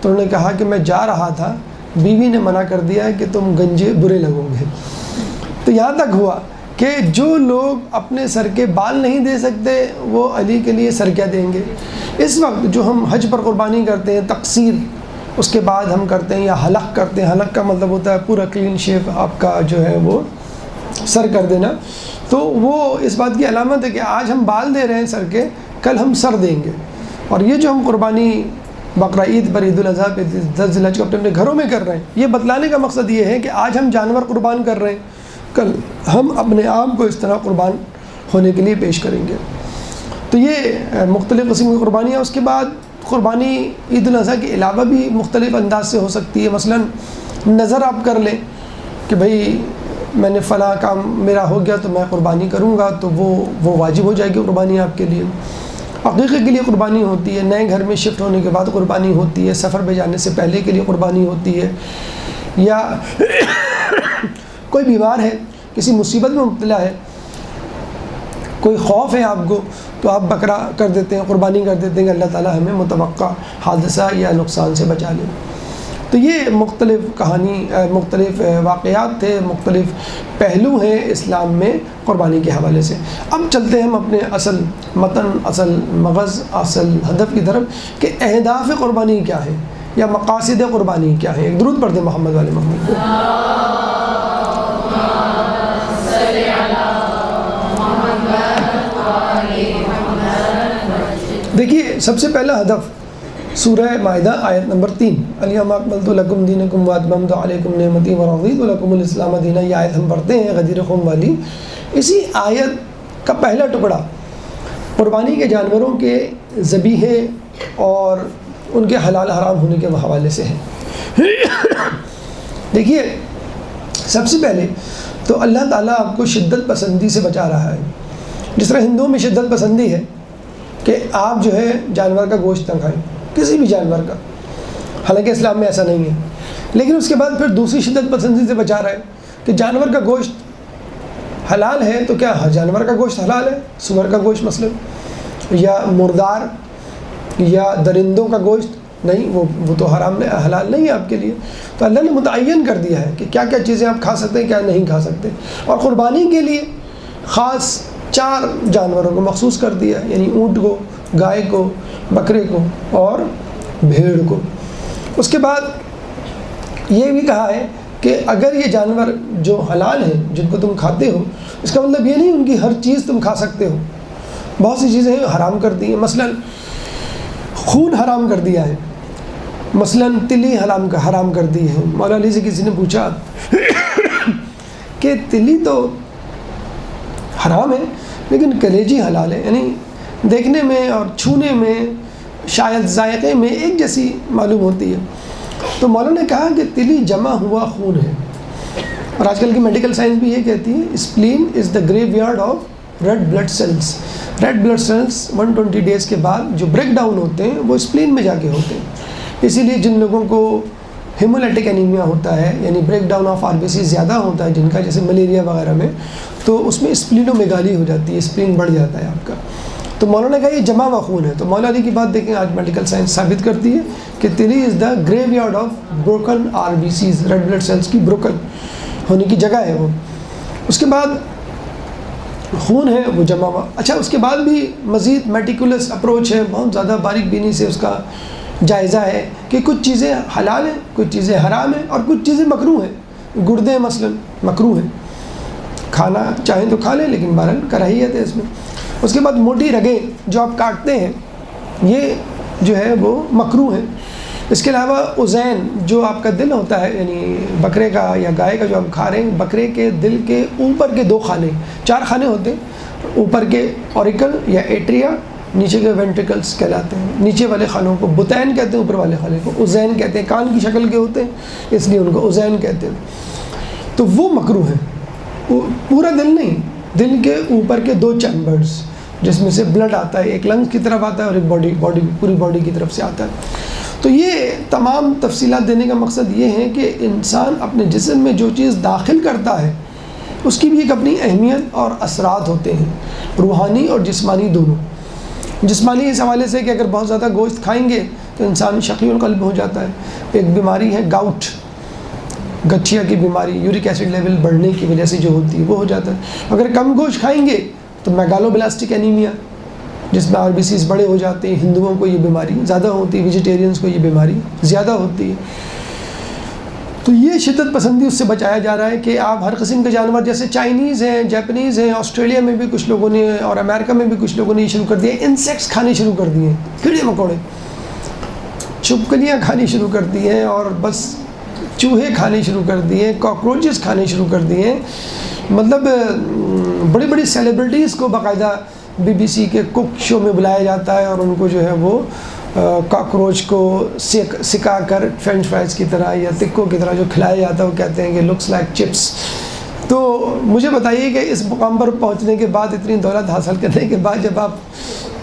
تو انہوں نے کہا کہ میں جا رہا تھا، بیوی نے منع کر دیا کہ تم گنجے برے لگو گے۔ تو یہاں تک ہوا کہ جو لوگ اپنے سر کے بال نہیں دے سکتے وہ علی کے لیے سر کیا دیں گے۔ اس وقت جو ہم حج پر قربانی کرتے ہیں تقصیر، اس کے بعد ہم کرتے ہیں یا حلق کرتے ہیں، حلق کا مطلب ہوتا ہے پورا کلین شیپ آپ کا جو ہے وہ سر کر دینا، تو وہ اس بات کی علامت ہے کہ آج ہم بال دے رہے ہیں سر کے، کل ہم سر دیں گے۔ اور یہ جو ہم قربانی بقرہ عید پر، عید الاضحیٰ پہ 10 ذی الحجہ کو اپنے گھروں میں کر رہے ہیں، یہ بتلانے کا مقصد یہ ہے کہ آج ہم جانور قربان کر رہے ہیں، کل ہم اپنے آپ کو اس طرح قربان ہونے کے لیے پیش کریں گے۔ تو یہ مختلف قسم کی قربانیاں۔ اس کے بعد قربانی عید الاضحیٰ کے علاوہ بھی مختلف انداز سے ہو سکتی ہے۔ مثلا نظر آپ کر لیں کہ بھئی میں نے فلاں کام میرا ہو گیا تو میں قربانی کروں گا، تو وہ واجب ہو جائے گی قربانی آپ کے لیے۔ عقیقے کے لیے قربانی ہوتی ہے، نئے گھر میں شفٹ ہونے کے بعد قربانی ہوتی ہے، سفر پہ جانے سے پہلے کے لیے قربانی ہوتی ہے، یا کوئی بیمار ہے، کسی مصیبت میں مبتلا ہے، کوئی خوف ہے آپ کو، تو آپ بکرا کر دیتے ہیں، قربانی کر دیتے ہیں کہ اللہ تعالیٰ ہمیں متوقع حادثہ یا نقصان سے بچا لے۔ تو یہ مختلف مختلف واقعات تھے، مختلف پہلو ہیں اسلام میں قربانی کے حوالے سے۔ اب چلتے ہیں ہم اپنے اصل متن، اصل مغز، اصل ہدف کی طرف کہ اہداف قربانی کیا ہے یا مقاصد قربانی کیا ہے۔ ایک درود پڑھ دیں محمد والے محمد۔ دیکھیے سب سے پہلا ہدف سورہ مائدہ آیت نمبر 3، الیوم اکملت لکم دینکم واتممت علیکم نعمتی ورضیت لکم الاسلام دینا، یہ آیت ہم پڑھتے ہیں غدیر خم والی۔ اسی آیت کا پہلا ٹکڑا قربانی کے جانوروں کے ذبیحے اور ان کے حلال حرام ہونے کے حوالے سے ہے۔ دیکھیے، سب سے پہلے تو اللہ تعالیٰ آپ کو شدت پسندی سے بچا رہا ہے۔ جس طرح ہندوؤں میں شدت پسندی ہے کہ آپ جو ہے جانور کا گوشت نہ کھائیں، کسی بھی جانور کا، حالانکہ اسلام میں ایسا نہیں ہے، لیکن اس کے بعد پھر دوسری شدت پسندی سے بچا رہا ہے کہ جانور کا گوشت حلال ہے تو کیا جانور کا گوشت حلال ہے؟ سور کا گوشت مثلا، یا مردار یا درندوں کا گوشت نہیں، وہ تو حرام حلال نہیں ہے آپ کے لیے۔ تو اللہ نے متعین کر دیا ہے کہ کیا کیا چیزیں آپ کھا سکتے ہیں، کیا نہیں کھا سکتے، اور قربانی کے لیے خاص 4 جانوروں کو مخصوص کر دیا ہے، یعنی اونٹ کو، گائے کو، بکرے کو اور بھیڑ کو۔ اس کے بعد یہ بھی کہا ہے کہ اگر یہ جانور جو حلال ہیں جن کو تم کھاتے ہو، اس کا مطلب یہ نہیں ان کی ہر چیز تم کھا سکتے ہو، بہت سی چیزیں حرام کر دی ہیں، مثلا خون حرام کر دیا ہے، مثلا تلی حرام کر دی ہے۔ مولا علی سے کسی نے پوچھا کہ تلی تو حرام ہے لیکن کلیجی حلال ہے، یعنی دیکھنے میں اور چھونے میں شاید ذائقے میں ایک جیسی معلوم ہوتی ہے۔ تو مولا نے کہا کہ تلی جمع ہوا خون ہے، اور آج کل کی میڈیکل سائنس بھی یہ کہتی ہے spleen is the graveyard of red blood cells. Red blood cells 120 days کے بعد جو بریک ڈاؤن ہوتے ہیں وہ اسپلین میں جا کے ہوتے ہیں، اسی لیے جن لوگوں کو ہیمولیٹک انیمیا ہوتا ہے، یعنی بریک ڈاؤن آف RBC زیادہ ہوتا ہے جن کا، جیسے ملیریا وغیرہ میں، تو اس میں اسپلینومیگالی ہو جاتی ہے، اسپلین بڑھ جاتا ہے آپ کا۔ تو مولانا نے کہا یہ جمع ہوا خون ہے، تو مولا علی کی بات دیکھیں آج میڈیکل سائنس ثابت کرتی ہے کہ تلی is the graveyard of broken RBCs، red blood cells کی بروکن ہونے کی جگہ ہے وہ۔ اس کے بعد خون ہے وہ جمع ہوا۔ اچھا، اس کے بعد بھی مزید میٹیکولس اپروچ ہے، بہت زیادہ باریک بینی سے اس کا جائزہ ہے کہ کچھ چیزیں حلال ہیں، کچھ چیزیں حرام ہیں، اور کچھ چیزیں مکروہ ہیں۔ گردے مثلا مکروہ ہیں، کھانا چاہیں تو کھا لیں لیکن بہرحال کراہیت ہے اس میں۔ اس کے بعد موٹی رگیں جو آپ کاٹتے ہیں یہ جو ہے وہ مکروہ ہیں۔ اس کے علاوہ اذین جو آپ کا دل ہوتا ہے، یعنی بکرے کا یا گائے کا جو آپ کھا رہے ہیں، بکرے کے دل کے اوپر کے 2 خانے، 4 خانے ہوتے ہیں، اوپر کے اوریکل یا ایٹریا، نیچے کے وینٹریکلس کہلاتے ہیں۔ نیچے والے خانوں کو بطین کہتے ہیں، اوپر والے خانے کو اذین کہتے ہیں، کان کی شکل کے ہوتے ہیں اس لیے ان کو اذین کہتے ہیں۔ تو وہ مکروہ ہیں، پورا دل نہیں، دل کے اوپر کے 2 چیمبرز جس میں سے بلڈ آتا ہے، ایک لنگز کی طرف آتا ہے اور ایک پوری باڈی کی طرف سے آتا ہے۔ تو یہ تمام تفصیلات دینے کا مقصد یہ ہے کہ انسان اپنے جسم میں جو چیز داخل کرتا ہے اس کی بھی ایک اپنی اہمیت اور اثرات ہوتے ہیں، روحانی اور جسمانی دونوں۔ جسمانی اس حوالے سے کہ اگر بہت زیادہ گوشت کھائیں گے تو انسان شقی القلب ہو جاتا ہے، ایک بیماری ہے گاؤٹ، گٹھیا کی بیماری، یورک ایسڈ لیول بڑھنے کی وجہ سے جو ہوتی ہے وہ ہو جاتا ہے۔ اگر کم گوشت کھائیں گے تو میگالو بلاسٹک انیمیا، جس میں RBCs بڑے ہو جاتے ہیں، ہندوؤں کو یہ بیماری زیادہ ہوتی ہے، ویجیٹیرینز کو یہ بیماری زیادہ ہوتی ہے۔ تو یہ شدت پسندی اس سے بچایا جا رہا ہے کہ آپ ہر قسم کے جانور، جیسے چائنیز ہیں، جاپنیز ہیں، آسٹریلیا میں بھی کچھ لوگوں نے اور امریکہ میں بھی کچھ لوگوں نے یہ شروع کر دیا، انسیکٹس کھانے شروع کر دیے، کیڑے مکوڑے، چھپکلیاں کھانی شروع کر دی ہیں، اور بس چوہے کھانے شروع کر دیے، کاکروچز کھانے شروع کر دیے۔ مطلب بڑی بڑی سیلیبریٹیز کو باقاعدہ BBC کے کک شو میں بلایا جاتا ہے اور ان کو جو ہے وہ کاکروچ کو سکا کر فرینچ فرائز کی طرح یا تکوں کی طرح جو کھلایا جاتا ہے، وہ کہتے ہیں کہ لکس لائک چپس۔ تو مجھے بتائیے کہ اس مقام پر پہنچنے کے بعد، اتنی دولت حاصل کرنے کے بعد، جب آپ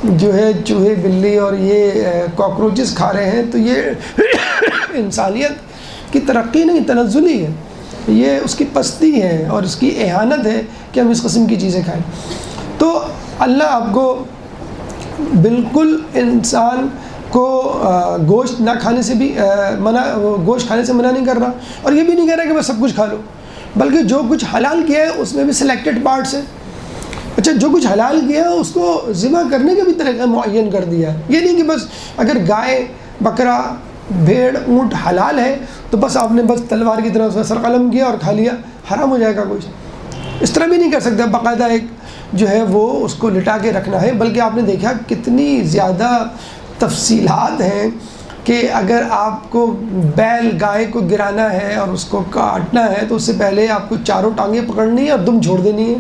جو ہے چوہے، بلی اور یہ کاکروچز کھا رہے ہیں تو یہ انسانیت کی ترقی نہیں، تنزلی ہے، یہ اس کی پستی ہے اور اس کی اہانت ہے کہ ہم اس قسم کی چیزیں کھائیں۔ تو اللہ آپ کو بالکل انسان کو گوشت نہ کھانے سے بھی گوشت کھانے سے منع نہیں کر رہا، اور یہ بھی نہیں کہہ رہا کہ بس سب کچھ کھا لو، بلکہ جو کچھ حلال کیا ہے اس میں بھی سلیکٹڈ پارٹس ہیں۔ اچھا، جو کچھ حلال کیا ہے اس کو ذبح کرنے کا بھی طریقہ معین کر دیا ہے۔ یہ نہیں کہ بس اگر گائے، بکرا، بھیڑ، اونٹ حلال ہے تو بس آپ نے بس تلوار کی طرح سر قلم کیا اور کھا لیا، حرام ہو جائے گا گوشت۔ اس طرح بھی نہیں کر سکتے، باقاعدہ ایک جو ہے وہ اس کو لٹا کے رکھنا ہے، بلکہ آپ نے دیکھا کتنی زیادہ تفصیلات ہیں کہ اگر آپ کو بیل گائے کو گرانا ہے اور اس کو کاٹنا ہے تو اس سے پہلے آپ کو چاروں ٹانگیں پکڑنی ہے اور دم چھوڑ دینی ہے.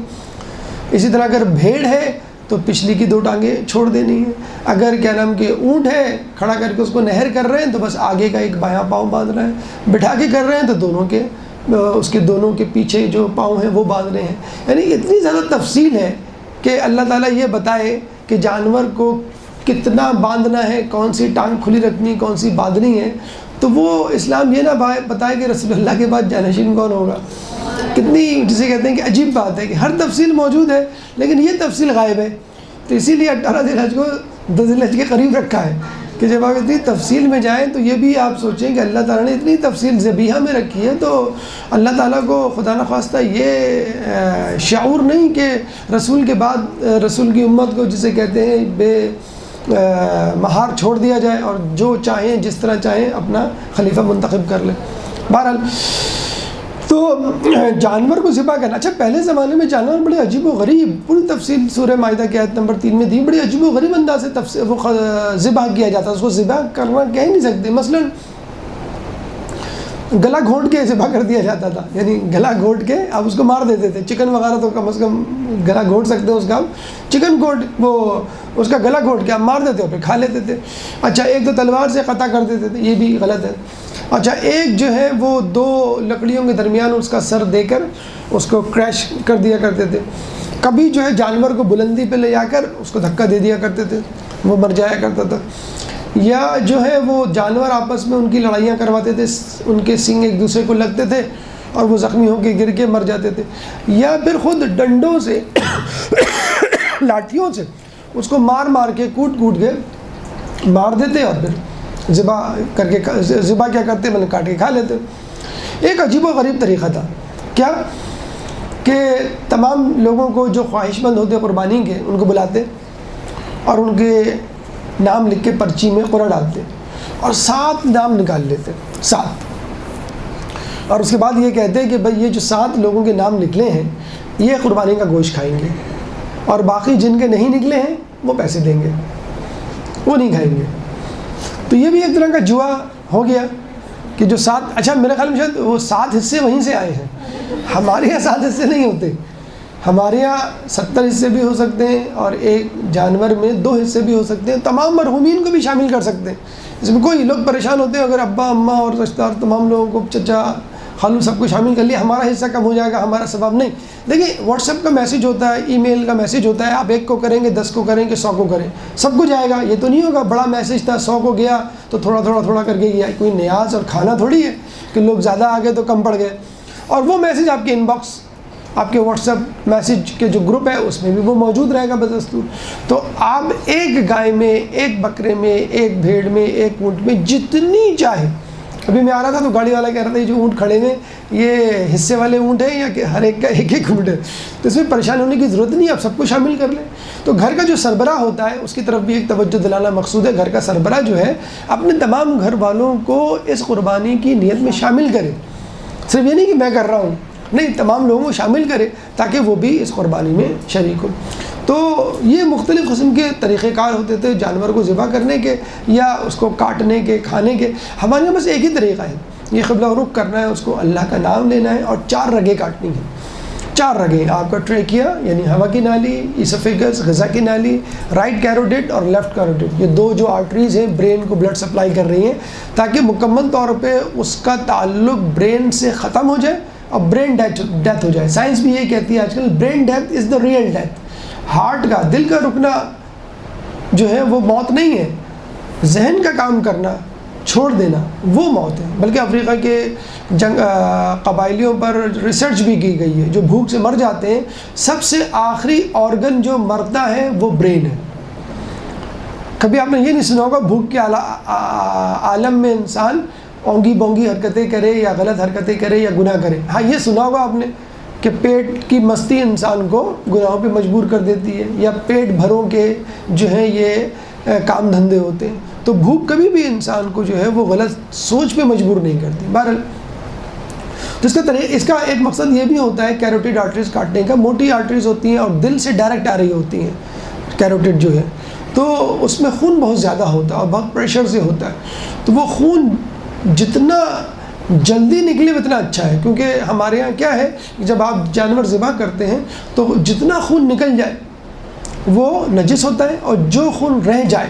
اسی طرح اگر بھیڑ ہے تو پچھلی کی 2 ٹانگیں چھوڑ دینی ہے. اگر کیا نام کہ اونٹ ہے کھڑا کر کے اس کو نہر کر رہے ہیں تو بس آگے کا ایک بایاں پاؤں باندھنا ہے. بٹھا کے کر رہے ہیں تو دونوں کے اس کے دونوں کے پیچھے جو پاؤں ہیں وہ باندھنے ہیں. یعنی اتنی زیادہ تفصیل ہے کہ اللہ تعالیٰ یہ بتائے کہ جانور کو کتنا باندھنا ہے، کون سی ٹانگ کھلی رکھنی، کون سی باندھنی ہے. تو وہ اسلام یہ نہ بتائے کہ رسول اللہ کے بعد جانشین کون ہوگا. کتنی جسے کہتے ہیں کہ عجیب بات ہے کہ ہر تفصیل موجود ہے لیکن یہ تفصیل غائب ہے. تو اسی لیے 18 ذی الحج کو 10 ذی الحج کے قریب رکھا ہے کہ جب آپ اتنی تفصیل میں جائیں تو یہ بھی آپ سوچیں کہ اللہ تعالیٰ نے اتنی تفصیل ذبیحہ میں رکھی ہے. تو اللہ تعالیٰ کو خدا نخواستہ یہ شعور نہیں کہ رسول کے بعد رسول کی امت کو جسے کہتے ہیں بے مہار چھوڑ دیا جائے اور جو چاہیں جس طرح چاہیں اپنا خلیفہ منتخب کر لیں. بہرحال تو جانور کو ذبح کرنا. اچھا پہلے زمانے میں جانور بڑے عجیب و غریب، پوری تفصیل سورہ مائدہ کی آیت نمبر 3 میں دی، بڑے عجیب و غریب انداز سے وہ ذبح کیا جاتا ہے. اس کو ذبح کرنا کہہ نہیں سکتے. مثلا گلا گھونٹ کے ذبح کر دیا جاتا تھا، یعنی گلا گھونٹ کے آپ اس کو مار دیتے تھے. چکن وغیرہ تو کم از کم گلا گھونٹ سکتے ہیں اس کا، چکن گھونٹ وہ اس کا گلا گھونٹ کے آپ مار دیتے ہو پھر کھا لیتے تھے. اچھا ایک تو تلوار سے قطع کر دیتے تھے، یہ بھی غلط ہے. اچھا ایک جو ہے وہ 2 لکڑیوں کے درمیان اس کا سر دے کر اس کو کریش کر دیا کرتے تھے. کبھی جو ہے جانور کو بلندی پہ لے جا کر اس کو دھکا دے دیا کرتے تھے، وہ مر جایا کرتا تھا. یا جو ہے وہ جانور آپس میں ان کی لڑائیاں کرواتے تھے، ان کے سینگ ایک دوسرے کو لگتے تھے اور وہ زخمی ہو کے گر کے مر جاتے تھے. یا پھر خود ڈنڈوں سے لاٹھیوں سے اس کو مار مار کے کوٹ کوٹ کے مار دیتے اور پھر ذبح کر کے ذبح کیا کرتے مطلب کاٹ کے کھا لیتے. ایک عجیب و غریب طریقہ تھا کیا کہ تمام لوگوں کو جو خواہش مند ہوتے قربانی کے ان کو بلاتے اور ان کے نام لکھ کے پرچی میں قرعہ ڈالتے اور 7 نام نکال لیتے 7 اور اس کے بعد یہ کہتے کہ بھائی یہ جو 7 لوگوں کے نام نکلے ہیں یہ قربانی کا گوشت کھائیں گے اور باقی جن کے نہیں نکلے ہیں وہ پیسے دیں گے، وہ نہیں کھائیں گے. تو یہ بھی ایک طرح کا جوا ہو گیا کہ جو 7 اچھا میرے خیال میں شاید وہ 7 حصے وہیں سے آئے ہیں. ہمارے یہاں 7 حصے نہیں ہوتے، ہمارے یہاں 70 حصے بھی ہو سکتے ہیں اور ایک جانور میں 2 حصے بھی ہو سکتے ہیں. تمام مرحومین کو بھی شامل کر سکتے ہیں. اس میں کوئی لوگ پریشان ہوتے ہیں اگر ابا اماں اور رشتہ دار تمام لوگوں کو چچا خالو سب کو شامل کر لیا ہمارا حصہ کم ہو جائے گا، ہمارا ثواب نہیں. دیکھیں واٹس ایپ کا میسیج ہوتا ہے، ای میل کا میسیج ہوتا ہے، آپ 1 کو کریں گے 10 کو کریں گے 100 کو کریں سب کو جائے گا. یہ تو نہیں ہوگا بڑا میسیج تھا 100 کو گیا تو تھوڑا تھوڑا تھوڑا کر کے گیا. کوئی نیاز اور کھانا تھوڑی ہے کہ لوگ زیادہ آ گئے تو کم پڑ گئے. اور وہ میسیج آپ کے ان باکس آپ کے واٹس ایپ میسیج کے جو گروپ ہے اس میں بھی وہ موجود رہے گا بدستور. تو آپ ایک گائے میں، ایک بکرے میں، ایک بھیڑ میں، ایک اونٹ میں جتنی چاہے. ابھی میں آ رہا تھا تو گاڑی والا کہہ رہا تھا یہ جو اونٹ کھڑے ہیں یہ حصے والے اونٹ ہیں یا کہ ہر ایک کا ایک ایک اونٹ ہے. تو اس میں پریشان ہونے کی ضرورت نہیں، آپ سب کو شامل کر لیں. تو گھر کا جو سربراہ ہوتا ہے اس کی طرف بھی ایک توجہ دلانا مقصود ہے. گھر کا سربراہ جو ہے اپنے تمام گھر والوں کو اس قربانی کی نیت میں شامل کرے. صرف یہ نہیں کہ میں کر رہا ہوں، نہیں تمام لوگوں کو شامل کرے تاکہ وہ بھی اس قربانی میں شریک ہو. تو یہ مختلف قسم کے طریقہ کار ہوتے تھے جانور کو ذبح کرنے کے یا اس کو کاٹنے کے کھانے کے. ہمارے یہاں بس ایک ہی طریقہ ہے، یہ قبلہ رخ کرنا ہے، اس کو اللہ کا نام لینا ہے اور 4 رگیں کاٹنی ہیں. 4 رگیں آپ کا ٹریکیا یعنی ہوا کی نالی، ایسوفیگس غذا کی نالی، رائٹ کیروٹیڈ اور لیفٹ کیروٹیڈ، یہ 2 جو آرٹریز ہیں برین کو بلڈ سپلائی کر رہی ہیں تاکہ مکمل طور پہ اس کا تعلق برین سے ختم ہو جائے اور برین ڈیتھ ہو جائے. سائنس بھی یہ کہتی ہے آج کل brain death is the real death. Heart کا دل کا رکنا جو ہے وہ موت نہیں ہے، ذہن کا کام کرنا چھوڑ دینا وہ موت ہے. بلکہ افریقہ کے قبائلیوں پر ریسرچ بھی کی گئی ہے جو بھوک سے مر جاتے ہیں سب سے آخری آرگن جو مرتا ہے وہ برین ہے. کبھی آپ نے یہ نہیں سنا ہوگا بھوک کے عالم میں انسان اونگی بونگی حرکتیں کرے یا غلط حرکتیں کرے یا گناہ کرے. ہاں یہ سنا ہوگا آپ نے کہ پیٹ کی مستی انسان کو گناہوں پہ مجبور کر دیتی ہے یا پیٹ بھروں کے جو ہیں یہ کام دھندے ہوتے ہیں. تو بھوک کبھی بھی انسان کو جو ہے وہ غلط سوچ پہ مجبور نہیں کرتی. بہرحال تو اس کا ایک مقصد یہ بھی ہوتا ہے کیروٹیڈ آرٹریز کاٹنے کا. موٹی آرٹریز ہوتی ہیں اور دل سے ڈائریکٹ آ رہی ہوتی ہیں کیروٹیڈ جو ہے. تو اس میں خون بہت زیادہ ہوتا ہے اور بہت پریشر سے ہوتا ہے، تو وہ خون جتنا جلدی نکلے اتنا اچھا ہے، کیونکہ ہمارے یہاں کیا ہے جب آپ جانور ذبح کرتے ہیں تو جتنا خون نکل جائے وہ نجس ہوتا ہے اور جو خون رہ جائے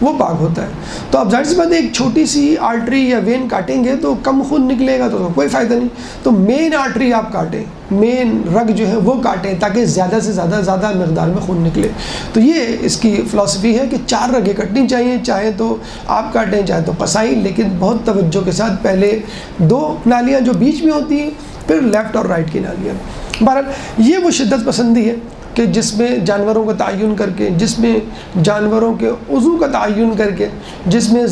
وہ پاک ہوتا ہے. تو آپ ظاہر سی بات ہے ایک چھوٹی سی آرٹری یا وین کاٹیں گے تو کم خون نکلے گا تو کوئی فائدہ نہیں. تو مین آرٹری آپ کاٹیں، مین رگ جو ہے وہ کاٹیں تاکہ زیادہ سے زیادہ مقدار میں خون نکلے. تو یہ اس کی فلسفی ہے کہ 4 رگیں کٹنی چاہیے، چاہے تو آپ کاٹیں چاہے تو قصائی، لیکن بہت توجہ کے ساتھ پہلے 2 نالیاں جو بیچ میں ہوتی ہیں، پھر لیفٹ اور رائٹ کی نالیاں. بہرحال یہ وہ شدت پسندی ہے کہ جس میں جانوروں کا تعین کر کے، جس میں جانوروں کے عضو کا تعین کر کے، جس میں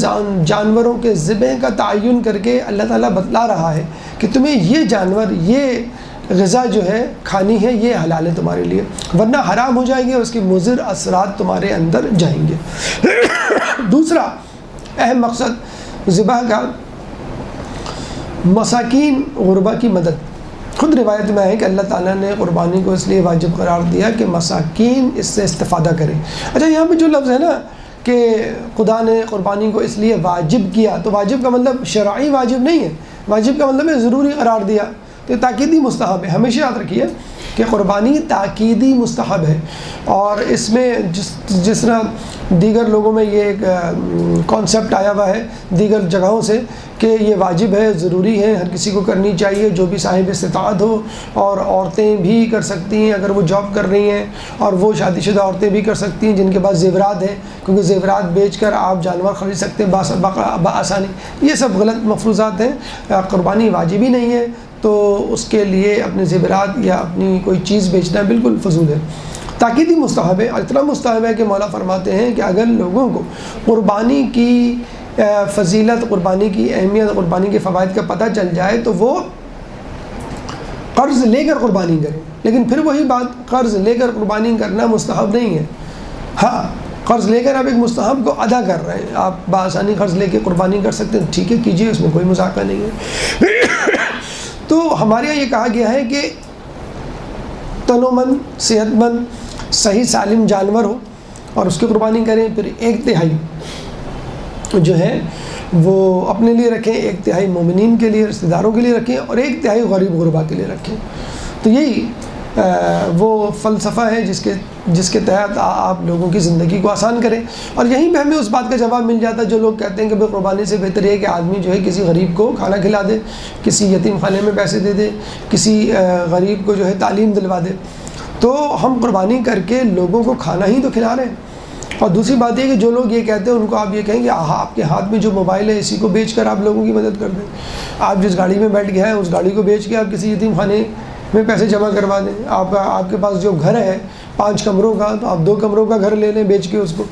جانوروں کے ذبح کا تعین کر کے اللہ تعالیٰ بتلا رہا ہے کہ تمہیں یہ جانور، یہ غذا جو ہے کھانی ہے، یہ حلال ہے تمہارے لیے، ورنہ حرام ہو جائے گی اور اس کے مضر اثرات تمہارے اندر جائیں گے. دوسرا اہم مقصد ذبح کا مساکین غربا کی مدد. خود روایت میں ہے کہ اللہ تعالیٰ نے قربانی کو اس لیے واجب قرار دیا کہ مساکین اس سے استفادہ کریں. اچھا یہاں پہ جو لفظ ہے نا کہ خدا نے قربانی کو اس لیے واجب کیا، تو واجب کا مطلب شرعی واجب نہیں ہے، واجب کا مطلب ہے ضروری قرار دیا. تو تاکیدی مستحب ہے. ہمیشہ یاد رکھیے کہ قربانی تاکیدی مستحب ہے، اور اس میں جس طرح دیگر لوگوں میں یہ ایک کانسیپٹ آیا ہوا ہے دیگر جگہوں سے کہ یہ واجب ہے، ضروری ہے، ہر کسی کو کرنی چاہیے جو بھی صاحب استطاعت ہو، اور عورتیں بھی کر سکتی ہیں اگر وہ جاب کر رہی ہیں، اور وہ شادی شدہ عورتیں بھی کر سکتی ہیں جن کے پاس زیورات ہیں، کیونکہ زیورات بیچ کر آپ جانور خرید سکتے ہیں بآسانی. یہ سب غلط مفروضات ہیں. قربانی واجب ہی نہیں ہے تو اس کے لیے اپنے زیورات یا اپنی کوئی چیز بیچنا بالکل فضول ہے. تاکیدی مستحب ہے، اور اتنا مستحب ہے کہ مولا فرماتے ہیں کہ اگر لوگوں کو قربانی کی فضیلت، قربانی کی اہمیت، قربانی کے فوائد کا پتہ چل جائے تو وہ قرض لے کر قربانی کریں. لیکن پھر وہی بات، قرض لے کر قربانی کرنا مستحب نہیں ہے. ہاں قرض لے کر آپ ایک مستحب کو ادا کر رہے ہیں، آپ بآسانی قرض لے کے قربانی کر سکتے ہیں، ٹھیک ہے کیجئے، اس میں کوئی مذاکرہ نہیں ہے. تو ہمارے یہاں یہ کہا گیا ہے کہ تن و من، صحت مند، صحیح سالم جانور ہو اور اس کی قربانی کریں. پھر 1/3 جو ہے وہ اپنے لیے رکھیں، 1/3 مومنین کے لیے، رشتہ داروں کے لیے رکھیں، اور 1/3 غریب غربا کے لیے رکھیں. تو یہی وہ فلسفہ ہے جس کے تحت آپ لوگوں کی زندگی کو آسان کریں. اور یہیں پہ ہمیں اس بات کا جواب مل جاتا ہے جو لوگ کہتے ہیں کہ قربانی سے بہتر ہے کہ آدمی جو ہے کسی غریب کو کھانا کھلا دے، کسی یتیم خانے میں پیسے دے دے، کسی غریب کو جو ہے تعلیم دلوا دے. تو ہم قربانی کر کے لوگوں کو کھانا ہی تو کھلا رہے ہیں. اور دوسری بات یہ کہ جو لوگ یہ کہتے ہیں ان کو آپ یہ کہیں کہ آپ کے ہاتھ میں جو موبائل ہے اسی کو بیچ کر آپ لوگوں کی مدد کر دیں. آپ جس گاڑی میں بیٹھ گئے ہیں اس گاڑی کو بیچ کے آپ کسی یتیم خانے میں پیسے جمع کروا دیں. آپ کے پاس جو گھر ہے 5 کمروں کا، تو آپ 2 کمروں کا گھر لے لیں بیچ کے اس کو.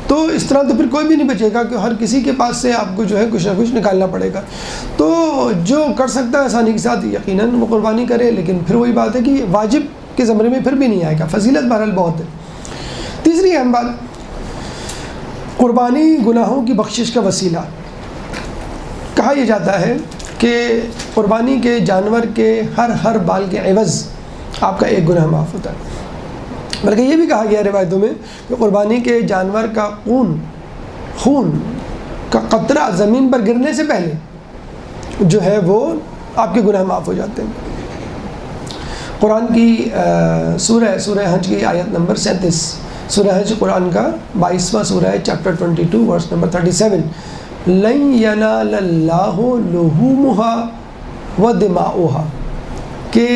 تو اس طرح تو پھر کوئی بھی نہیں بچے گا کہ ہر کسی کے پاس سے آپ کو جو ہے کچھ نہ کچھ نکالنا پڑے گا. تو جو کر سکتا ہے آسانی کے ساتھ یقیناً وہ قربانی کرے، لیکن پھر وہی بات ہے کہ واجب کے زمرے میں پھر بھی نہیں آئے گا. فضیلت بہرحال بہت ہے. تیسری اہم بات، قربانی گناہوں کی بخشش کا وسیلہ. کہا یہ جاتا ہے کہ قربانی کے جانور کے ہر بال کے عوض آپ کا 1 گناہ معاف ہوتا ہے. بلکہ یہ بھی کہا گیا روایتوں میں کہ قربانی کے جانور کا خون کا قطرہ زمین پر گرنے سے پہلے جو ہے وہ آپ کے گناہ معاف ہو جاتے ہیں. قرآن کی سورہ حج کی آیت نمبر 37، سورہ حج قرآن کا 22واں سورہ ہے، چیپٹر 22 ورس نمبر 37. لن ینال اللہ لحومها ودماؤها، کہ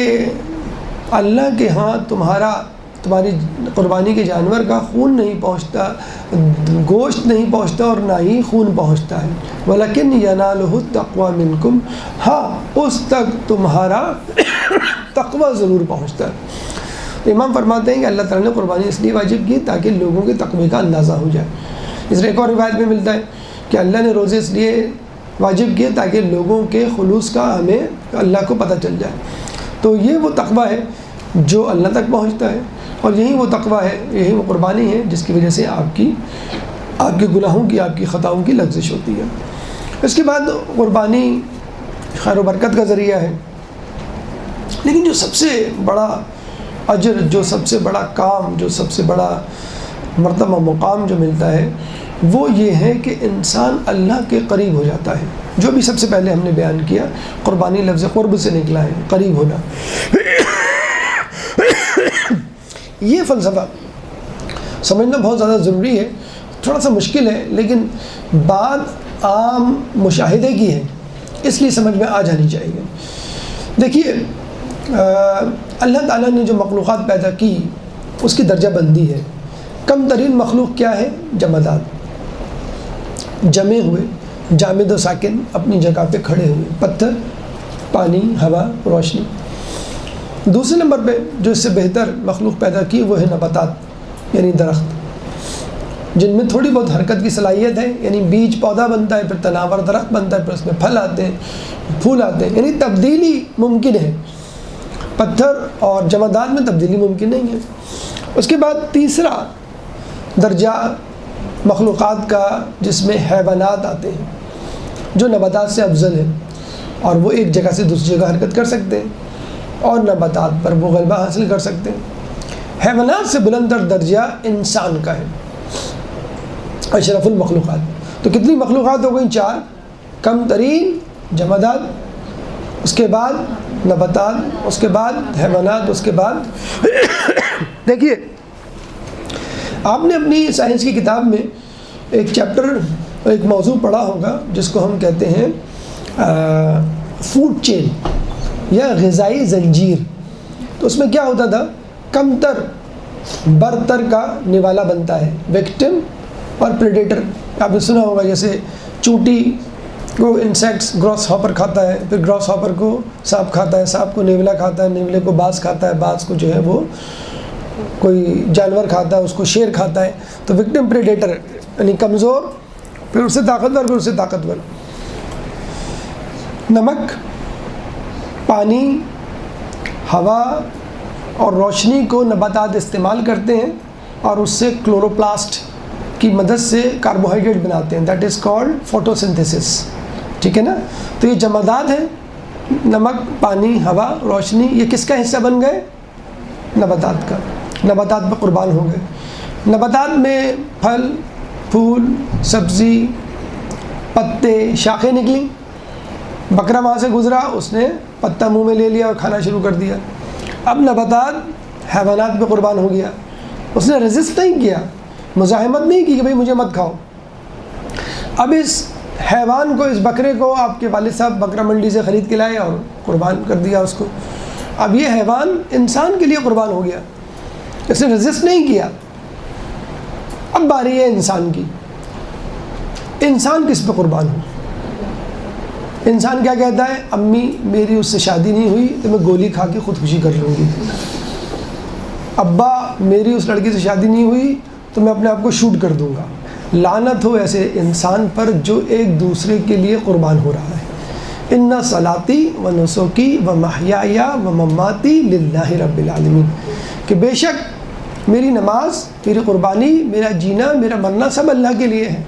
اللہ کے ہاں تمہاری قربانی کے جانور کا خون نہیں پہنچتا، گوشت نہیں پہنچتا اور نہ ہی خون پہنچتا ہے. ولیکن ینالہ التقوی منکم، ہاں اس تک تمہارا تقوی ضرور پہنچتا ہے. امام فرماتے ہیں کہ اللہ تعالیٰ نے قربانی اس لیے واجب کی تاکہ لوگوں کے تقوی کا اندازہ ہو جائے. اس ایک اور روایت میں ملتا ہے کہ اللہ نے روزے اس لیے واجب کیے تاکہ لوگوں کے خلوص کا ہمیں اللہ کو پتہ چل جائے. تو یہ وہ تقوی ہے جو اللہ تک پہنچتا ہے، اور یہی وہ تقوی ہے، یہی وہ قربانی ہے جس کی وجہ سے آپ کے گناہوں کی، آپ کی خطاؤں کی لغزش ہوتی ہے. اس کے بعد قربانی خیر و برکت کا ذریعہ ہے، لیکن جو سب سے بڑا اجر، جو سب سے بڑا کام، جو سب سے بڑا مرتبہ مقام جو ملتا ہے وہ یہ ہے کہ انسان اللہ کے قریب ہو جاتا ہے، جو بھی سب سے پہلے ہم نے بیان کیا، قربانی لفظ قرب سے نکلا ہے، قریب ہونا۔ یہ فلسفہ سمجھنا بہت زیادہ ضروری ہے، تھوڑا سا مشکل ہے، لیکن بات عام مشاہدے کی ہے، اس لیے سمجھ میں آ جانی چاہیے۔ دیکھیے اللہ تعالیٰ نے جو مخلوقات پیدا کی اس کی درجہ بندی ہے۔ کم ترین مخلوق کیا ہے؟ جمادات، جمے ہوئے، جامد و ساکن، اپنی جگہ پہ کھڑے ہوئے، پتھر، پانی، ہوا، روشنی۔ دوسرے نمبر پہ جو اس سے بہتر مخلوق پیدا کی وہ ہے نباتات، یعنی درخت، جن میں تھوڑی بہت حرکت کی صلاحیت ہے، یعنی بیج پودا بنتا ہے، پھر تناور درخت بنتا ہے، پھر اس میں پھل آتے ہیں، پھول آتے ہیں، یعنی تبدیلی ممکن ہے۔ پتھر اور جمادات میں تبدیلی ممکن نہیں ہے۔ اس کے بعد تیسرا درجہ مخلوقات کا جس میں حیوانات آتے ہیں، جو نباتات سے افضل ہیں، اور وہ ایک جگہ سے دوسری جگہ حرکت کر سکتے ہیں اور نباتات پر وہ غلبہ حاصل کر سکتے ہیں۔ حیوانات سے بلند تر درجہ انسان کا ہے، اشرف المخلوقات۔ تو کتنی مخلوقات ہو گئی؟ 4۔ کم ترین جمادات، اس کے بعد نباتات، اس کے بعد حیوانات، اس کے بعد دیکھیے آپ نے اپنی سائنس کی کتاب میں ایک چیپٹر، ایک موضوع پڑھا ہوگا جس کو ہم کہتے ہیں فوڈ چین یا غذائی زنجیر۔ تو اس میں کیا ہوتا تھا؟ کم تر برتر کا نوالا بنتا ہے، وکٹم اور پریڈیٹر۔ آپ نے سنا ہوگا جیسے چونٹی کو انسیکٹس گراس ہاپر کھاتا ہے، پھر گراس ہاپر کو سانپ کھاتا ہے، سانپ کو نیولا کھاتا ہے، نیولے کو باز کھاتا ہے، باز کو جو ہے وہ کوئی جانور کھاتا ہے، اس کو شیر کھاتا ہے۔ تو وکٹم پریڈیٹر یعنی کمزور، پھر اس سے طاقتور، پھر اس سے طاقتور۔ نمک، پانی، ہوا اور روشنی کو نباتات استعمال کرتے ہیں اور اس سے کلوروپلاسٹ کی مدد سے کاربوہائیڈریٹ بناتے ہیں، دیٹ از کالڈ فوٹوسنتھسس، ٹھیک ہے نا؟ تو یہ جمادات ہیں، نمک، پانی، ہوا، روشنی، یہ کس کا حصہ بن گئے؟ نباتات کا۔ نباتات پہ قربان ہو گئے۔ نباتات میں پھل، پھول، سبزی، پتے، شاخیں نکلیں۔ بکرا وہاں سے گزرا، اس نے پتا منہ میں لے لیا اور کھانا شروع کر دیا۔ اب نباتات حیوانات پہ قربان ہو گیا، اس نے ریزسٹ نہیں کیا، مزاحمت نہیں کی کہ بھئی مجھے مت کھاؤ۔ اب اس حیوان کو، اس بکرے کو آپ کے والد صاحب بکرا منڈی سے خرید کے لائے اور قربان کر دیا اس کو۔ اب یہ حیوان انسان کے لیے قربان ہو گیا، اس نے ریزسٹ نہیں کیا۔ اب باری ہے انسان کی، انسان کس پہ قربان ہو؟ انسان کیا کہتا ہے؟ امی میری اس سے شادی نہیں ہوئی تو میں گولی کھا کے خودکشی کر لوں گی، ابا میری اس لڑکی سے شادی نہیں ہوئی تو میں اپنے آپ کو شوٹ کر دوں گا۔ لعنت ہو ایسے انسان پر جو ایک دوسرے کے لیے قربان ہو رہا ہے۔ ان صلاتی و نسکی و محیای و مماتی للہ رب العالمین، کہ بے شک میری نماز، میری قربانی، میرا جینا، میرا مرنا سب اللہ کے لیے ہے،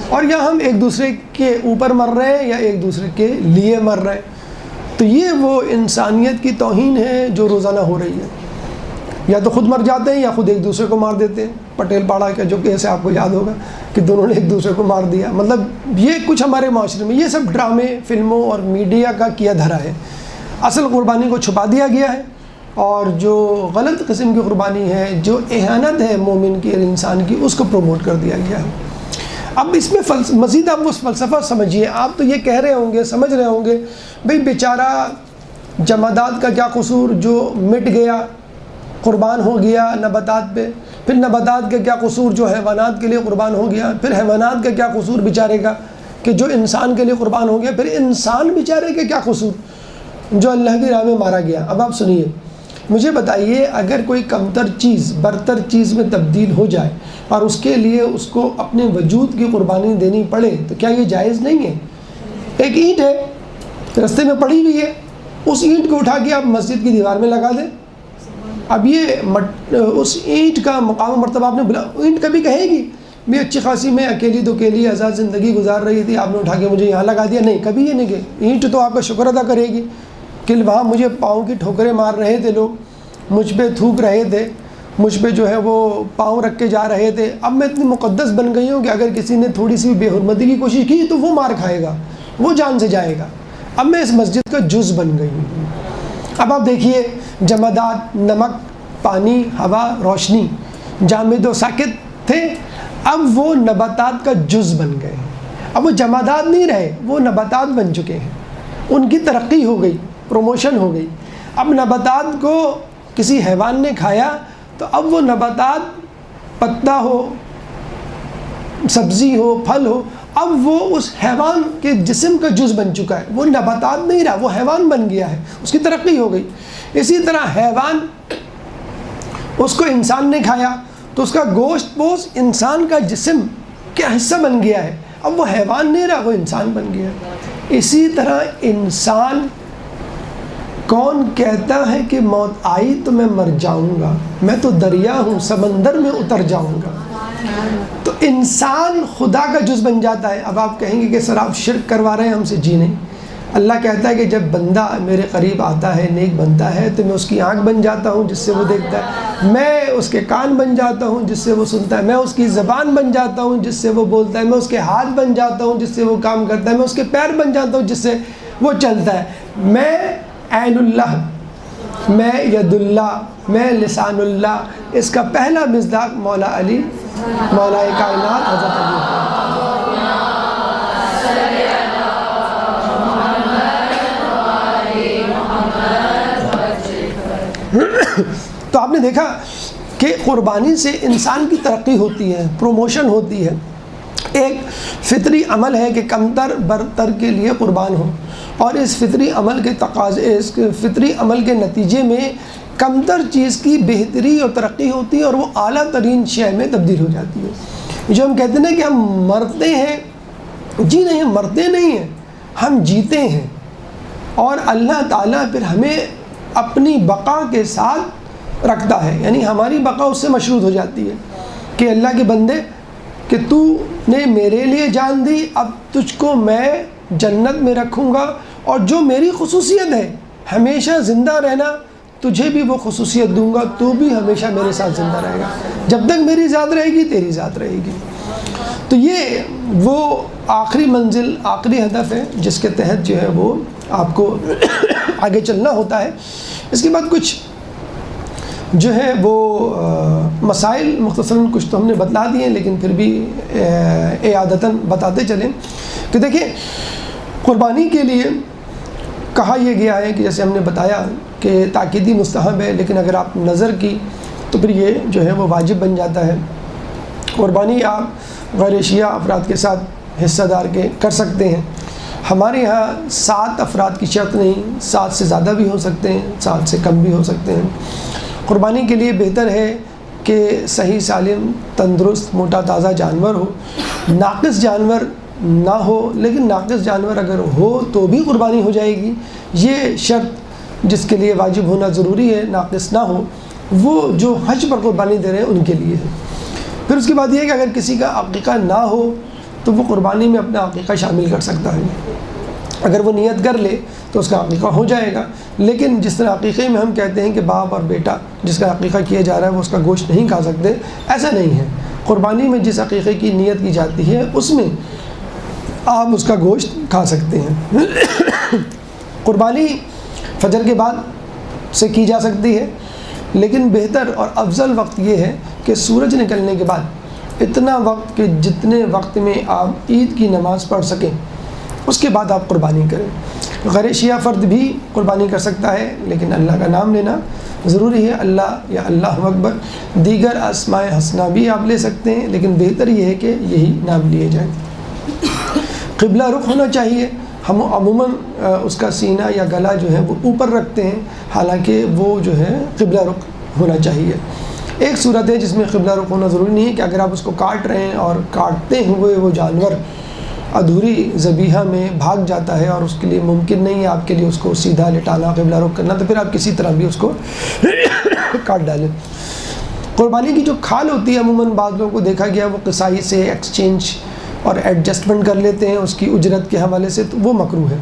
اور یہاں ہم ایک دوسرے کے اوپر مر رہے ہیں یا ایک دوسرے کے لیے مر رہے ہیں۔ تو یہ وہ انسانیت کی توہین ہے جو روزانہ ہو رہی ہے، یا تو خود مر جاتے ہیں یا خود ایک دوسرے کو مار دیتے ہیں۔ پٹیل پاڑا کا جو کیس ہے آپ کو یاد ہوگا کہ دونوں نے ایک دوسرے کو مار دیا۔ مطلب یہ کچھ ہمارے معاشرے میں یہ سب ڈرامے، فلموں اور میڈیا کا کیا دھرا ہے۔ اصل قربانی کو چھپا دیا گیا ہے، اور جو غلط قسم کی قربانی ہے، جو اہانت ہے مومن کی اور انسان کی، اس کو پروموٹ کر دیا گیا ہے۔ اب اس میں مزید آپ اس فلسفہ سمجھیے۔ آپ تو یہ کہہ رہے ہوں گے، سمجھ رہے ہوں گے، بھئی بیچارہ جمادات کا کیا قصور جو مٹ گیا، قربان ہو گیا نباتات پہ، پھر نباتات کا کیا قصور جو حیوانات کے لیے قربان ہو گیا، پھر حیوانات کا کیا قصور بیچارے کا کہ جو انسان کے لیے قربان ہو گیا، پھر انسان بیچارے کے کیا قصور جو اللہ کی راہ میں مارا گیا۔ اب آپ سنیے، مجھے بتائیے، اگر کوئی کمتر چیز برتر چیز میں تبدیل ہو جائے اور اس کے لیے اس کو اپنے وجود کی قربانی دینی پڑے تو کیا یہ جائز نہیں ہے؟ ایک اینٹ ہے رستے میں پڑی ہوئی ہے، اس اینٹ کو اٹھا کے آپ مسجد کی دیوار میں لگا دیں۔ اب یہ اس اینٹ کا مقام و مرتبہ آپ نے بلا، اینٹ کبھی کہے گی میں اچھی خاصی میں اکیلی دوکیلی آزاد زندگی گزار رہی تھی، آپ نے اٹھا کے مجھے یہاں لگا دیا؟ نہیں، کبھی یہ نہیں کہ اینٹ تو آپ کا شکر ادا کرے گی کہ وہاں مجھے پاؤں کی ٹھوکریں مار رہے تھے لوگ، مجھ پہ تھوک رہے تھے، مجھ پہ جو ہے وہ پاؤں رکھ کے جا رہے تھے، اب میں اتنی مقدس بن گئی ہوں کہ اگر کسی نے تھوڑی سی بے حرمتی کی کوشش کی تو وہ مار کھائے گا، وہ جان سے جائے گا، اب میں اس مسجد کا جز بن گئی ہوں۔ اب آپ دیکھیے جمادات، نمک، پانی، ہوا، روشنی، جامد و ساکت تھے، اب وہ نباتات کا جز بن گئے، اب وہ جمادات نہیں رہے، وہ نباتات بن چکے ہیں، ان کی ترقی ہو گئی، پروموشن ہو گئی۔ اب نباتات کو کسی حیوان نے کھایا تو اب وہ نباتات، پتا ہو، سبزی ہو، پھل ہو، اب وہ اس حیوان کے جسم کا جز بن چکا ہے، وہ نباتات نہیں رہا، وہ حیوان بن گیا ہے، اس کی ترقی ہو گئی۔ اسی طرح حیوان، اس کو انسان نے کھایا تو اس کا گوشت پوش انسان کا جسم کا حصہ بن گیا ہے، اب وہ حیوان نہیں رہا، وہ انسان بن گیا۔ اسی طرح انسان، کون کہتا ہے کہ موت آئی تو میں مر جاؤں گا، میں تو دریا ہوں، سمندر میں اتر جاؤں گا۔ تو انسان خدا کا جز بن جاتا ہے۔ اب آپ کہیں گے کہ سر آپ شرک کروا رہے ہیں ہم سے، جی نہیں، اللہ کہتا ہے کہ جب بندہ میرے قریب آتا ہے، نیک بنتا ہے، تو میں اس کی آنکھ بن جاتا ہوں جس سے وہ دیکھتا ہے، میں اس کے کان بن جاتا ہوں جس سے وہ سنتا ہے، میں اس کی زبان بن جاتا ہوں جس سے وہ بولتا ہے، میں اس کے ہاتھ بن جاتا ہوں جس سے وہ کام کرتا ہے، میں اس کے پیر بن جاتا ہوں جس سے وہ چلتا ہے۔ میں عین اللہ، میں ید اللہ، میں لسان اللہ۔ اس کا پہلا مصداق مولا علی، مولا کائنات حضرت علی۔ تو آپ نے دیکھا کہ قربانی سے انسان کی ترقی ہوتی ہے، پروموشن ہوتی ہے۔ ایک فطری عمل ہے کہ کمتر برتر کے لیے قربان ہو، اور اس فطری عمل کے تقاضے، اس فطری عمل کے نتیجے میں کمتر چیز کی بہتری اور ترقی ہوتی ہے، اور وہ اعلیٰ ترین شے میں تبدیل ہو جاتی ہے۔ جو ہم کہتے ہیں کہ ہم مرتے ہیں، جی نہیں، ہم مرتے نہیں ہیں، ہم جیتے ہیں، اور اللہ تعالیٰ پھر ہمیں اپنی بقا کے ساتھ رکھتا ہے، یعنی ہماری بقا اس سے مشروط ہو جاتی ہے کہ اللہ کے بندے، کہ تو نے میرے لیے جان دی، اب تجھ کو میں جنت میں رکھوں گا، اور جو میری خصوصیت ہے ہمیشہ زندہ رہنا، تجھے بھی وہ خصوصیت دوں گا، تو بھی ہمیشہ میرے ساتھ زندہ رہے گا، جب تک میری ذات رہے گی تیری ذات رہے گی۔ تو یہ وہ آخری منزل، آخری ہدف ہے جس کے تحت جو ہے وہ آپ کو آگے چلنا ہوتا ہے۔ اس کے بعد کچھ جو ہے وہ مسائل مختصراً کچھ تو ہم نے بتلا دیے ہیں، لیکن پھر بھی اعادتاً بتاتے چلیں کہ دیکھیں، قربانی کے لیے کہا یہ گیا ہے کہ جیسے ہم نے بتایا کہ تاکیدی مستحب ہے، لیکن اگر آپ نظر کی تو پھر یہ جو ہے وہ واجب بن جاتا ہے۔ قربانی آپ غیر شیعہ افراد کے ساتھ حصہ دار کے کر سکتے ہیں۔ ہمارے یہاں 7 افراد کی شرط نہیں، 7 سے زیادہ بھی ہو سکتے ہیں، 7 سے کم بھی ہو سکتے ہیں۔ قربانی کے لیے بہتر ہے کہ صحیح سالم تندرست موٹا تازہ جانور ہو، ناقص جانور نہ ہو، لیکن ناقص جانور اگر ہو تو بھی قربانی ہو جائے گی۔ یہ شرط جس کے لیے واجب ہونا ضروری ہے، ناقص نہ ہو، وہ جو حج پر قربانی دے رہے ہیں ان کے لیے ہے۔ پھر اس کے بعد یہ ہے کہ اگر کسی کا عقیقہ نہ ہو تو وہ قربانی میں اپنا عقیقہ شامل کر سکتا ہے، اگر وہ نیت کر لے تو اس کا عقیقہ ہو جائے گا۔ لیکن جس طرح عقیقے میں ہم کہتے ہیں کہ باپ اور بیٹا جس کا عقیقہ کیا جا رہا ہے وہ اس کا گوشت نہیں کھا سکتے، ایسا نہیں ہے۔ قربانی میں جس عقیقے کی نیت کی جاتی ہے اس میں آپ اس کا گوشت کھا سکتے ہیں۔ قربانی فجر کے بعد سے کی جا سکتی ہے، لیکن بہتر اور افضل وقت یہ ہے کہ سورج نکلنے کے بعد اتنا وقت کہ جتنے وقت میں آپ عید کی نماز پڑھ سکیں اس کے بعد آپ قربانی کریں۔ غیر شیعہ فرد بھی قربانی کر سکتا ہے، لیکن اللہ کا نام لینا ضروری ہے، اللہ یا اللہ اکبر۔ دیگر اسماء حسنہ بھی آپ لے سکتے ہیں، لیکن بہتر یہ ہے کہ یہی نام لیے جائیں۔ قبلہ رخ ہونا چاہیے۔ ہم عموماً اس کا سینہ یا گلا جو ہے وہ اوپر رکھتے ہیں، حالانکہ وہ جو ہے قبلہ رخ ہونا چاہیے۔ ایک صورت ہے جس میں قبلہ رخ ہونا ضروری نہیں ہے کہ اگر آپ اس کو کاٹ رہے ہیں اور کاٹتے ہوئے وہ جانور ادھوری ذبیحہ میں بھاگ جاتا ہے اور اس کے لیے ممکن نہیں ہے آپ کے لیے اس کو سیدھا لٹانا، قبلہ رخ کرنا، تو پھر آپ کسی طرح بھی اس کو کاٹ ڈالیں۔ قربانی کی جو کھال ہوتی ہے عموماً بعض لوگوں کو دیکھا گیا وہ قصائی سے ایکسچینج اور ایڈجسٹمنٹ کر لیتے ہیں اس کی اجرت کے حوالے سے، تو وہ مکروہ ہے۔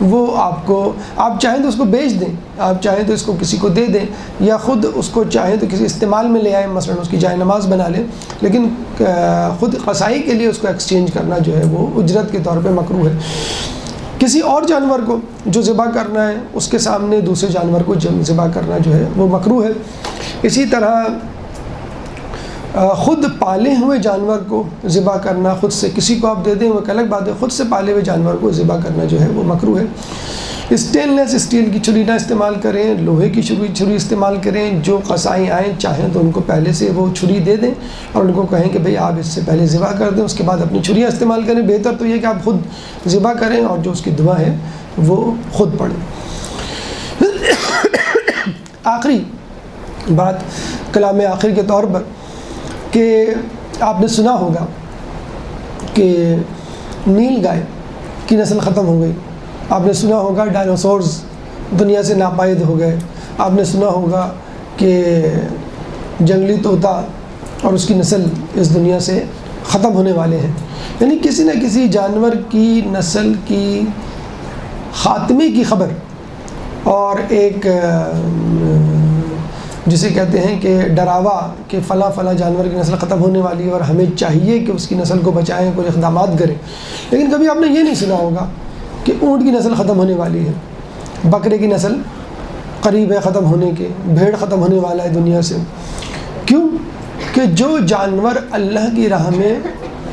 وہ آپ چاہیں تو اس کو بیچ دیں، آپ چاہیں تو اس کو کسی کو دے دیں، یا خود اس کو چاہیں تو کسی استعمال میں لے آئیں، مثلا اس کی جائے نماز بنا لیں، لیکن خود قصائی کے لیے اس کو ایکسچینج کرنا جو ہے وہ اجرت کے طور پہ مکروہ ہے۔ کسی اور جانور کو جو ذبح کرنا ہے اس کے سامنے دوسرے جانور کو ذبح کرنا جو ہے وہ مکروہ ہے۔ اسی طرح خود پالے ہوئے جانور کو ذبح کرنا، خود سے کسی کو آپ دے دیں وہ ایک الگ بات ہے، خود سے پالے ہوئے جانور کو ذبح کرنا جو ہے وہ مکروہ ہے۔ اسٹین لیس اسٹیل کی چھری نہ استعمال کریں، لوہے کی چھری استعمال کریں۔ جو قصائی آئیں چاہیں تو ان کو پہلے سے وہ چھری دے دیں اور ان کو کہیں کہ بھئی آپ اس سے پہلے ذبح کر دیں، اس کے بعد اپنی چھریاں استعمال کریں۔ بہتر تو یہ کہ آپ خود ذبح کریں اور جو اس کی دعا ہے وہ خود پڑھیں۔ آخری بات کلام آخر کے طور پر کہ آپ نے سنا ہوگا کہ نیل گائے کی نسل ختم ہو گئی، آپ نے سنا ہوگا ڈائناسورز دنیا سے ناپائید ہو گئے، آپ نے سنا ہوگا کہ جنگلی طوطا اور اس کی نسل اس دنیا سے ختم ہونے والے ہیں۔ یعنی کسی نہ کسی جانور کی نسل کی خاتمے کی خبر اور ایک جسے کہتے ہیں کہ ڈراوا کہ فلاں فلاں جانور کی نسل ختم ہونے والی ہے اور ہمیں چاہیے کہ اس کی نسل کو بچائیں، کوئی اقدامات کریں۔ لیکن کبھی آپ نے یہ نہیں سنا ہوگا کہ اونٹ کی نسل ختم ہونے والی ہے، بکرے کی نسل قریب ہے ختم ہونے کے، بھیڑ ختم ہونے والا ہے دنیا سے۔ کیوں؟ کہ جو جانور اللہ کی راہ میں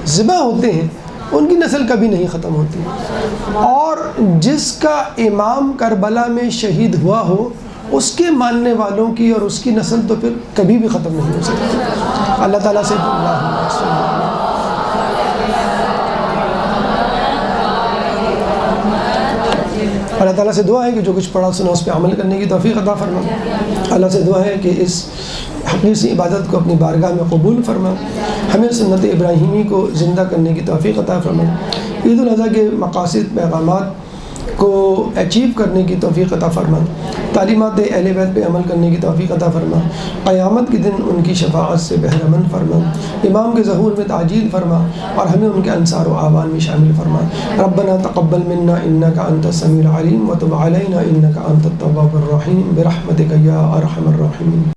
ذبح ہوتے ہیں ان کی نسل کبھی نہیں ختم ہوتی، اور جس کا امام کربلا میں شہید ہوا ہو اس کے ماننے والوں کی اور اس کی نسل تو پھر کبھی بھی ختم نہیں ہو سکتی۔ اللہ تعالیٰ سے اللہ تعالیٰ سے دعا ہے کہ جو کچھ پڑھا سنا اس پہ عمل کرنے کی توفیق عطا فرما۔ اللہ سے دعا ہے کہ اس حقیقی عبادت کو اپنی بارگاہ میں قبول فرما، ہمیں سنت ابراہیمی کو زندہ کرنے کی توفیق عطا فرما، عید الاضحیٰ کے مقاصد پیغامات کو اچیو کرنے کی توفیق عطا فرما، تعلیمات اہل بیت پہ عمل کرنے کی توفیق عطا فرما، قیامت کے دن ان کی شفاعت سے بہرہ مند فرما، امام کے ظہور میں تعجیل فرما اور ہمیں ان کے انصار و اعوان میں شامل فرما۔ ربنا تقبل منا انک انت السمیع العلیم وتب علینا انک انت التواب الرحیم برحمتک یا ارحم الراحمین۔